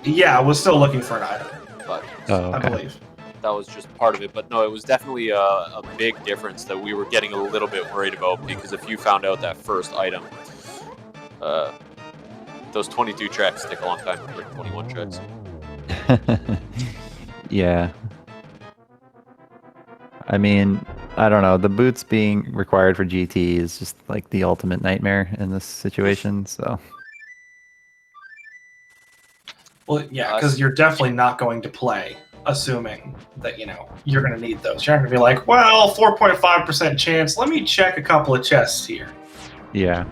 Yeah, I was still looking for an item, But Oh, okay. I believe. that was just part of it. But no, it was definitely a big difference that we were getting a little bit worried about, because if you found out that first item, those 22 tracks take a long time, or 21 tracks. Yeah. I mean, I don't know. The boots being required for GT is just like the ultimate nightmare in this situation. So Well, yeah, because you're definitely not going to play assuming that, you know, you're going to need those. You're not going to be like, well, 4.5% chance. Let me check a couple of chests here. yeah.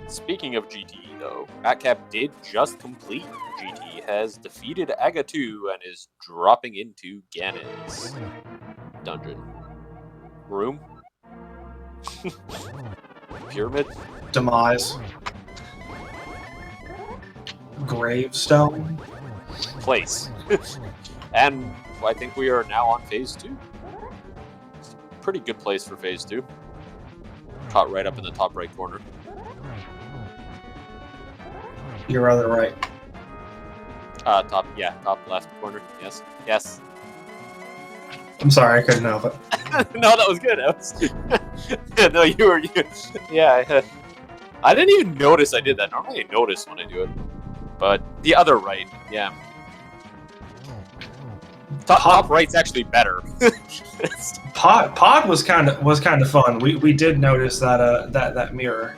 Speaking of GT, though, Matkap did just complete GT, has defeated Aga2, and is dropping into Ganon's dungeon. Room? Pyramid? Demise. Gravestone. Place. And I think we are now on phase 2. Pretty good place for phase 2. Caught right up in the top right corner. Your other right. Top left corner. Yes. Yes. I'm sorry, I couldn't help it. No, that was good. No, you were. Yeah, I didn't even notice I did that. Normally I notice when I do it. But the other right, yeah. Top right's actually better. Pod was kind of fun. We did notice that that mirror.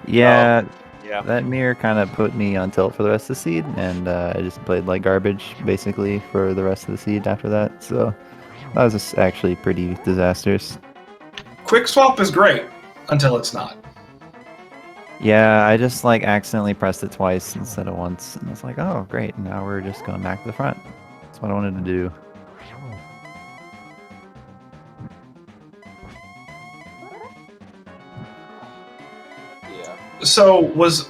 Yeah. Yeah. That mirror kind of put me on tilt for the rest of the seed, and I just played like garbage basically for the rest of the seed after that. So that was just actually pretty disastrous. Quick swap is great until it's not. Yeah, I just like accidentally pressed it twice instead of once, and it's like, oh great, now we're just going back to the front. That's what I wanted to do. So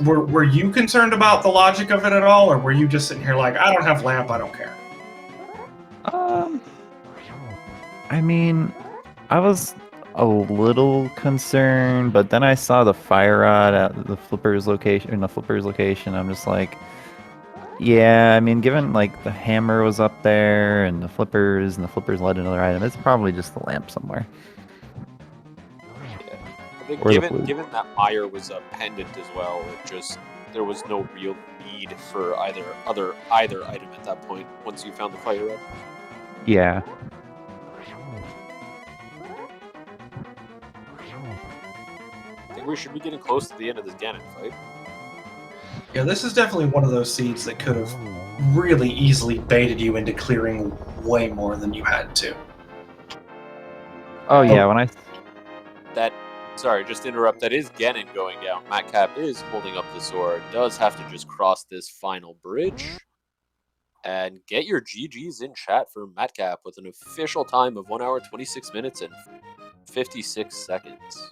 were you concerned about the logic of it at all, or were you just sitting here like, I don't have lamp, I don't care? I mean, I was a little concerned, but then I saw the fire rod at the flipper's location. I'm just like, yeah. I mean, given like the hammer was up there and the flippers led to another item, it's probably just the lamp somewhere. Given that Meyer was a pendant as well, there was no real need for either item at that point once you found the fire rod. Yeah. I think we should be getting close to the end of this Ganon fight. Yeah, this is definitely one of those seeds that could have really easily baited you into clearing way more than you had to. Oh yeah, Sorry, just to interrupt. That is Ganon going down. Matkap is holding up the sword. Does have to just cross this final bridge. And get your GGs in chat for Matkap with an official time of 1 hour, 26 minutes, and 56 seconds.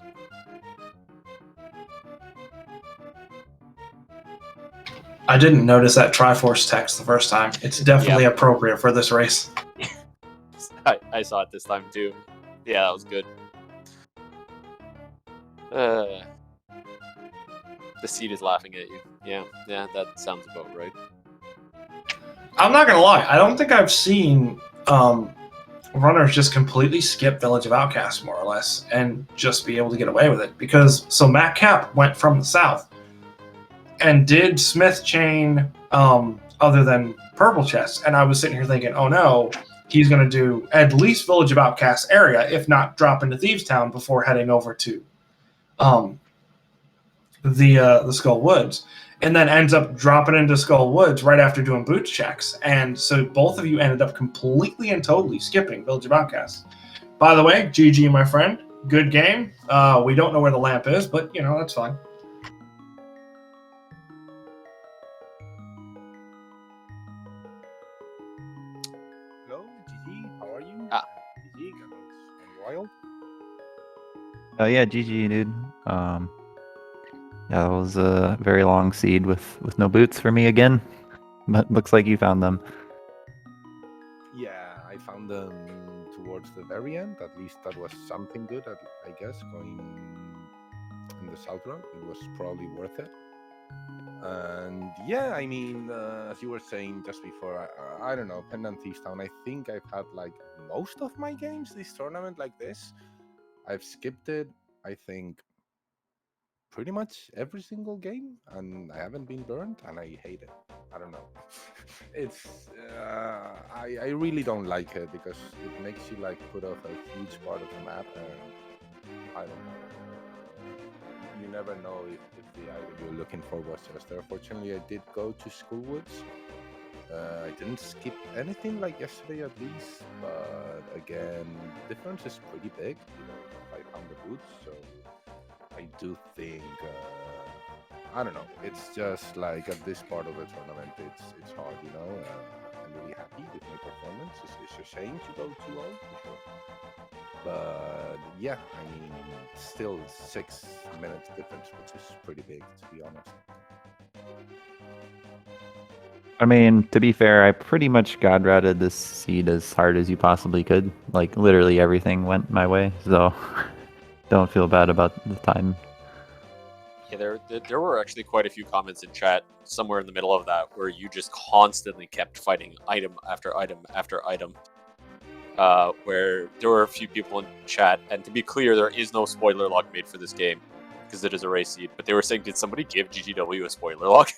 I didn't notice that Triforce text the first time. It's definitely appropriate for this race. I saw it this time too. Yeah, that was good. The seed is laughing at you. Yeah, that sounds about right. I'm not gonna lie, I don't think I've seen runners just completely skip Village of Outcasts more or less and just be able to get away with it. Because so Matkap went from the south and did Smith Chain other than Purple Chest, and I was sitting here thinking, oh no, he's gonna do at least Village of Outcasts area, if not drop into Thieves Town before heading over to the Skull Woods, and then ends up dropping into Skull Woods right after doing boots checks. And so both of you ended up completely and totally skipping Village of Outcasts. By the way, GG, my friend. Good game. We don't know where the lamp is, but, you know, that's fine. Hello, GG. How are you? GG, GanonsGoneWild. Oh yeah, GG, dude. Yeah, that was a very long seed with no boots for me again. But looks like you found them. Yeah, I found them towards the very end. At least that was something good, I guess, going in the south road. It was probably worth it. And yeah, I mean, as you were saying just before, I don't know, Pendant Thieves Town. I think I've had like most of my games this tournament like this. I've skipped it, I think, pretty much every single game, and I haven't been burned, and I hate it. I don't know. It's I really don't like it because it makes you like put off a huge part of the map, and I don't know. You never know if the item you're looking for was just there. Fortunately, I did go to Schoolwoods. I didn't skip anything like yesterday at least, but again, the difference is pretty big. You know, 5 pound the boots, so I do think I don't know. It's just like at this part of the tournament, it's hard. You know, I'm really happy with my performance. It's a shame to go too low for sure. But yeah, I mean, still 6 minutes difference, which is pretty big, to be honest. I mean, to be fair, I pretty much god routed this seed as hard as you possibly could. Like, literally everything went my way, so don't feel bad about the time. Yeah, there were actually quite a few comments in chat somewhere in the middle of that where you just constantly kept fighting item after item after item. Where there were a few people in chat, and to be clear, there is no spoiler log made for this game because it is a race seed. But they were saying, did somebody give GGW a spoiler log?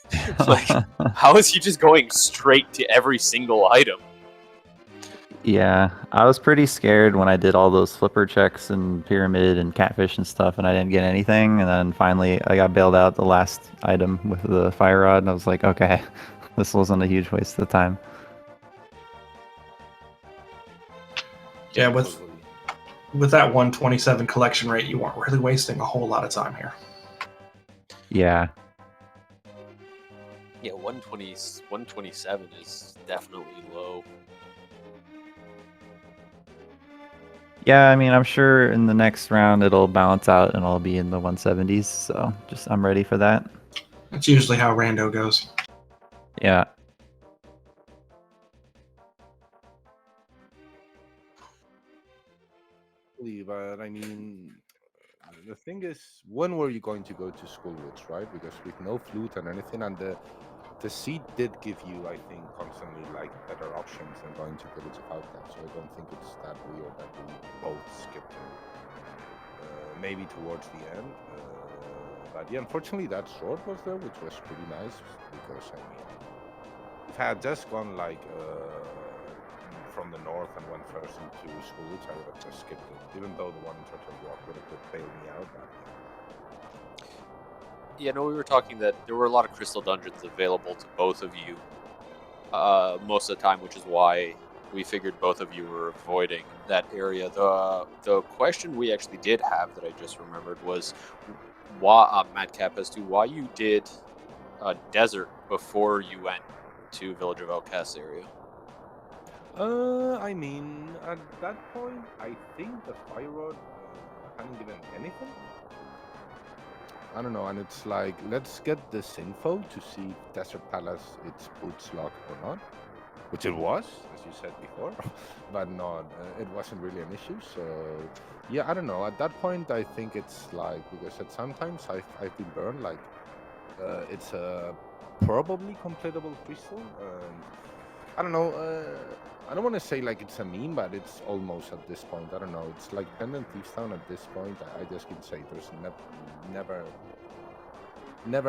Like, how is he just going straight to every single item? Yeah, I was pretty scared when I did all those flipper checks and pyramid and catfish and stuff, and I didn't get anything. And then finally, I got bailed out the last item with the fire rod, and I was like, okay, this wasn't a huge waste of time. Yeah, with that 127 collection rate, you weren't really wasting a whole lot of time here. Yeah. Yeah, 127 is definitely low. Yeah, I mean, I'm sure in the next round it'll balance out and I'll be in the 170s, so I'm ready for that. That's usually how Rando goes. Yeah. But I mean, the thing is, when were you going to go to Schoolwoods, right? Because with no flute and anything, and the seed did give you, I think, constantly like better options than going to Village of Outcasts. So I don't think it's that weird that we both skipped it. Maybe towards the end, but yeah, unfortunately that sword was there, which was pretty nice because I mean, if I had just gone like from the north and went first into Schoolwoods, I would have just skipped it, even though the one in Turtle Rock would have bailed me out. But yeah, no, we were talking that there were a lot of crystal dungeons available to both of you most of the time, which is why we figured both of you were avoiding that area. The question we actually did have that I just remembered was why, Matkap, as to why you did desert before you went to Village of Outcasts area. I mean, at that point, I think the fire rod hadn't given anything. I don't know, and it's like, let's get this info to see if Desert Palace its boots locked or not, which it was, as you said before, but not, it wasn't really an issue. So yeah, I don't know. At that point, I think it's like, because at sometimes I've been burned, like it's a probably completable crystal, and I don't know. I don't want to say like it's a meme, but it's almost at this point. I don't know. It's like Pendant Thieves Town at this point. I just can say there's never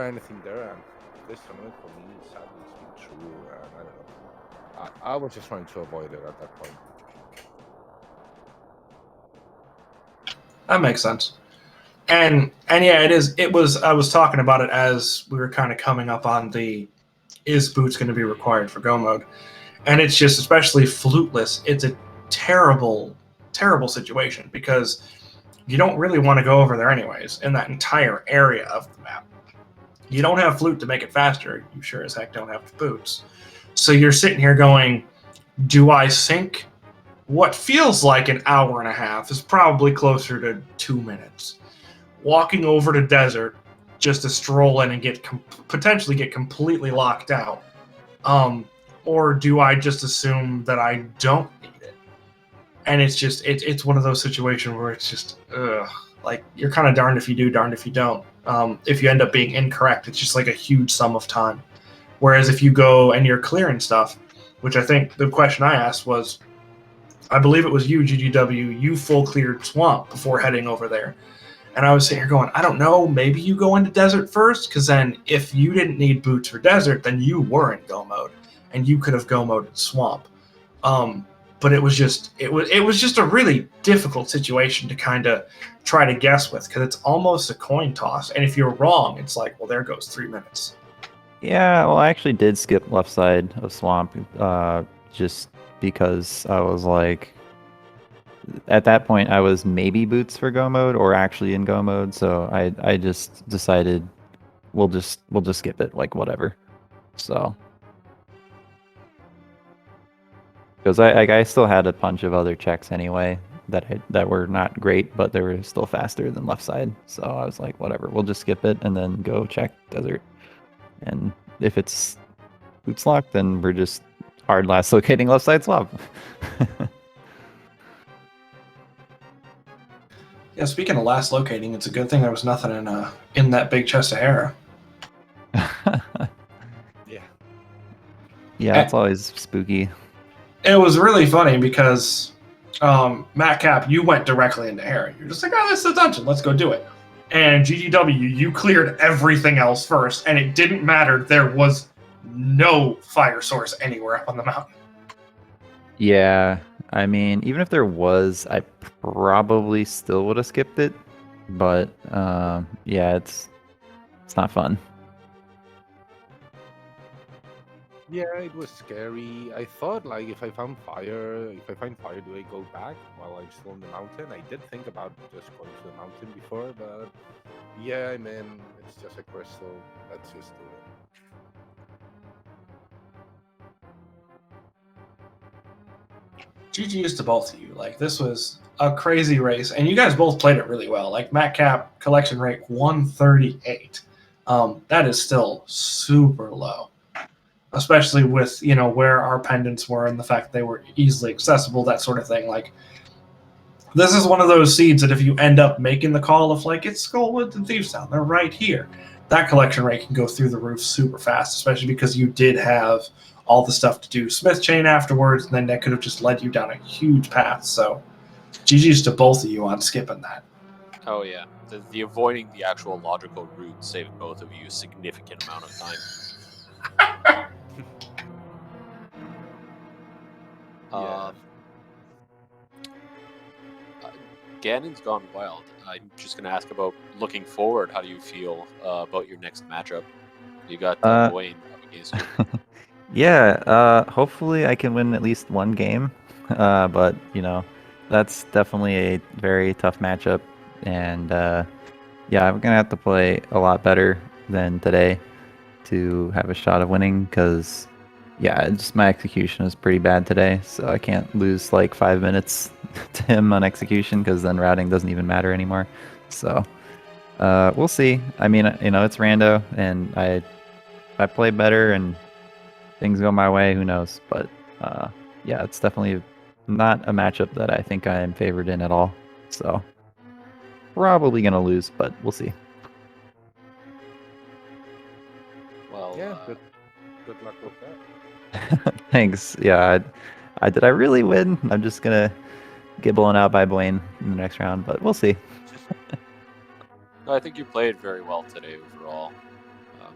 anything there, and this tournament for me sadly it's been true. And I don't know. I was just trying to avoid it at that point. That makes sense. And yeah, it was I was talking about it as we were kind of coming up on the is boots going to be required for go mode. And it's just, especially fluteless, it's a terrible, terrible situation because you don't really want to go over there anyways in that entire area of the map. You don't have flute to make it faster. You sure as heck don't have the boots. So you're sitting here going, do I sink? What feels like an hour and a half is probably closer to 2 minutes. Walking over to desert just to stroll in and potentially get completely locked out. Or do I just assume that I don't need it? And it's one of those situations where it's just, like, you're kind of darned if you do, darned if you don't. If you end up being incorrect, it's just like a huge sum of time. Whereas if you go and you're clearing stuff, which I think the question I asked was, I believe it was you, GGW, you full cleared swamp before heading over there. And I was sitting here going, I don't know, maybe you go into desert first, because then if you didn't need boots for desert, then you were in go mode, and you could have go moded swamp. But it was just a really difficult situation to kind of try to guess with, because it's almost a coin toss, and if you're wrong, it's like, well, there goes 3 minutes. Yeah, well, I actually did skip left side of swamp, just because I was like, at that point, I was maybe boots for go mode or actually in go mode, so I just decided we'll just skip it, like whatever. So because I still had a bunch of other checks anyway that were not great, but they were still faster than left side. So I was like, whatever, we'll just skip it and then go check desert. And if it's boots locked, then we're just hard last locating left side swap. Yeah, speaking of last locating, it's a good thing there was nothing in that big chest of Hera. Yeah. Yeah, it's always spooky. It was really funny because Matkap, you went directly into Hera. You're just like, oh, this is a dungeon, let's go do it. And GGW, you cleared everything else first, and it didn't matter. There was no fire source anywhere up on the mountain. Yeah, I mean, even if there was, I probably still would have skipped it. But yeah, it's not fun. Yeah, it was scary. I thought, like, if I find fire, do I go back while I'm still on the mountain? I did think about just going to the mountain before, but yeah, I mean, it's just a crystal. Let's just do it. GG's to both of you. Like, this was a crazy race, and you guys both played it really well. Like, Matkap collection rate 138. That is still super low, especially with, you know, where our pendants were and the fact they were easily accessible, that sort of thing. Like, this is one of those seeds that if you end up making the call of, like, it's Skullwoods and Thievestown, they're right here, that collection rate can go through the roof super fast, especially because you did have all the stuff to do Smith Chain afterwards, and then that could have just led you down a huge path. So GG's to both of you on skipping that. Oh yeah, the avoiding the actual logical route saved both of you a significant amount of time. Yeah. GanonsGoneWild. I'm just going to ask about looking forward. How do you feel about your next matchup? You got Wayne up against you. Yeah, hopefully I can win at least one game. But, you know, that's definitely a very tough matchup. And yeah, I'm going to have to play a lot better than today to have a shot of winning because, yeah, just my execution is pretty bad today. So I can't lose like 5 minutes to him on execution because then routing doesn't even matter anymore. So we'll see. I mean, you know, it's rando, and if I play better and things go my way, who knows? But yeah, it's definitely not a matchup that I think I am favored in at all. So probably gonna lose, but we'll see. Well, Yeah, good luck with that. Thanks. Yeah, I did I really win? I'm just gonna get blown out by Blaine in the next round, but we'll see. no, I think you played very well today overall. I'm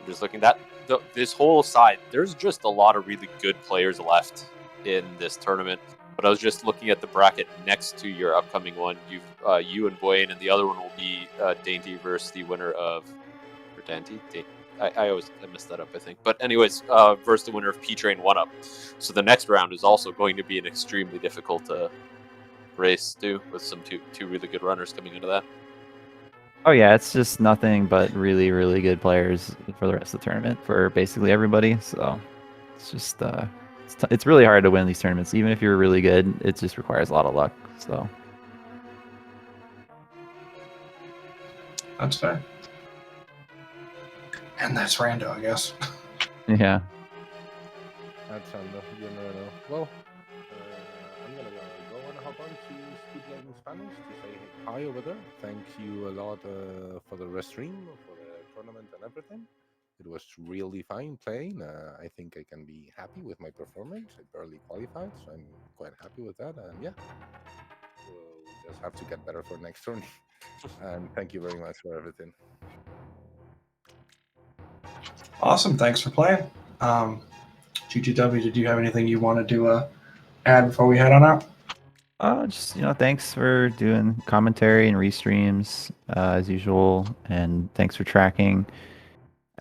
just looking at this whole side. There's just a lot of really good players left in this tournament. But I was just looking at the bracket next to your upcoming one. You and Wayne, and the other one will be Dainty versus the winner of Dainty. I messed that up, I think. But anyways, versus the winner of P-Train 1-Up. So the next round is also going to be an extremely difficult race too, with some two really good runners coming into that. Oh yeah, it's just nothing but really, really good players for the rest of the tournament for basically everybody. So it's just it's really hard to win these tournaments. Even if you're really good, it just requires a lot of luck. So That's fair. And that's rando, I guess. yeah. That's random. You never know. Well, I'm gonna go and hop on to SpeedGaming in Spanish to say hi over there. Thank you a lot for the restream, for the tournament and everything. It was really fine playing. I think I can be happy with my performance. I barely qualified, so I'm quite happy with that. And yeah, we'll just have to get better for next turn. And thank you very much for everything. Awesome. Thanks for playing. GTW, did you have anything you wanted to add before we head on out? Just thanks for doing commentary and restreams as usual, and thanks for tracking.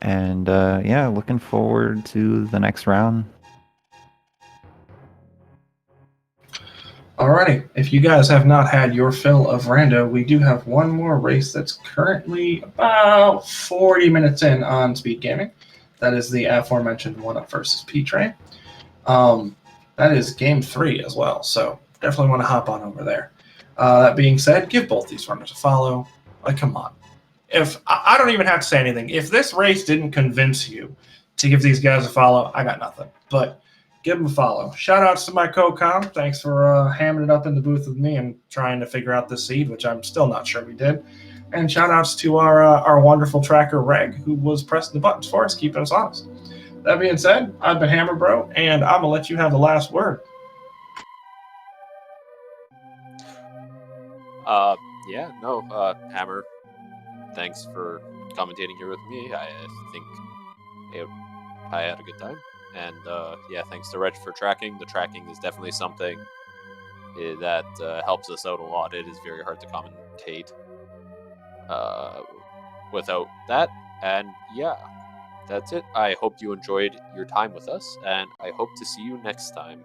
And yeah, looking forward to the next round. Alrighty, if you guys have not had your fill of rando, we do have one more race that's currently about 40 minutes in on SpeedGaming. That is the aforementioned 1UP versus P-Train. That is game 3 as well, so definitely want to hop on over there. That being said, give both these runners a follow. Like, come on. If I don't even have to say anything. If this race didn't convince you to give these guys a follow, I got nothing. But give them a follow. Shout outs to my co-com. Thanks for hamming it up in the booth with me and trying to figure out this seed, which I'm still not sure we did. And shout outs to our wonderful tracker, Reg, who was pressing the buttons for us, keeping us honest. That being said, I've been Hammer Bro, and I'm going to let you have the last word. Hammer, thanks for commentating here with me. I think I had a good time. And thanks to Reg for tracking. The tracking is definitely something that helps us out a lot. It is very hard to commentate without that. And yeah, that's it. I hope you enjoyed your time with us, and I hope to see you next time.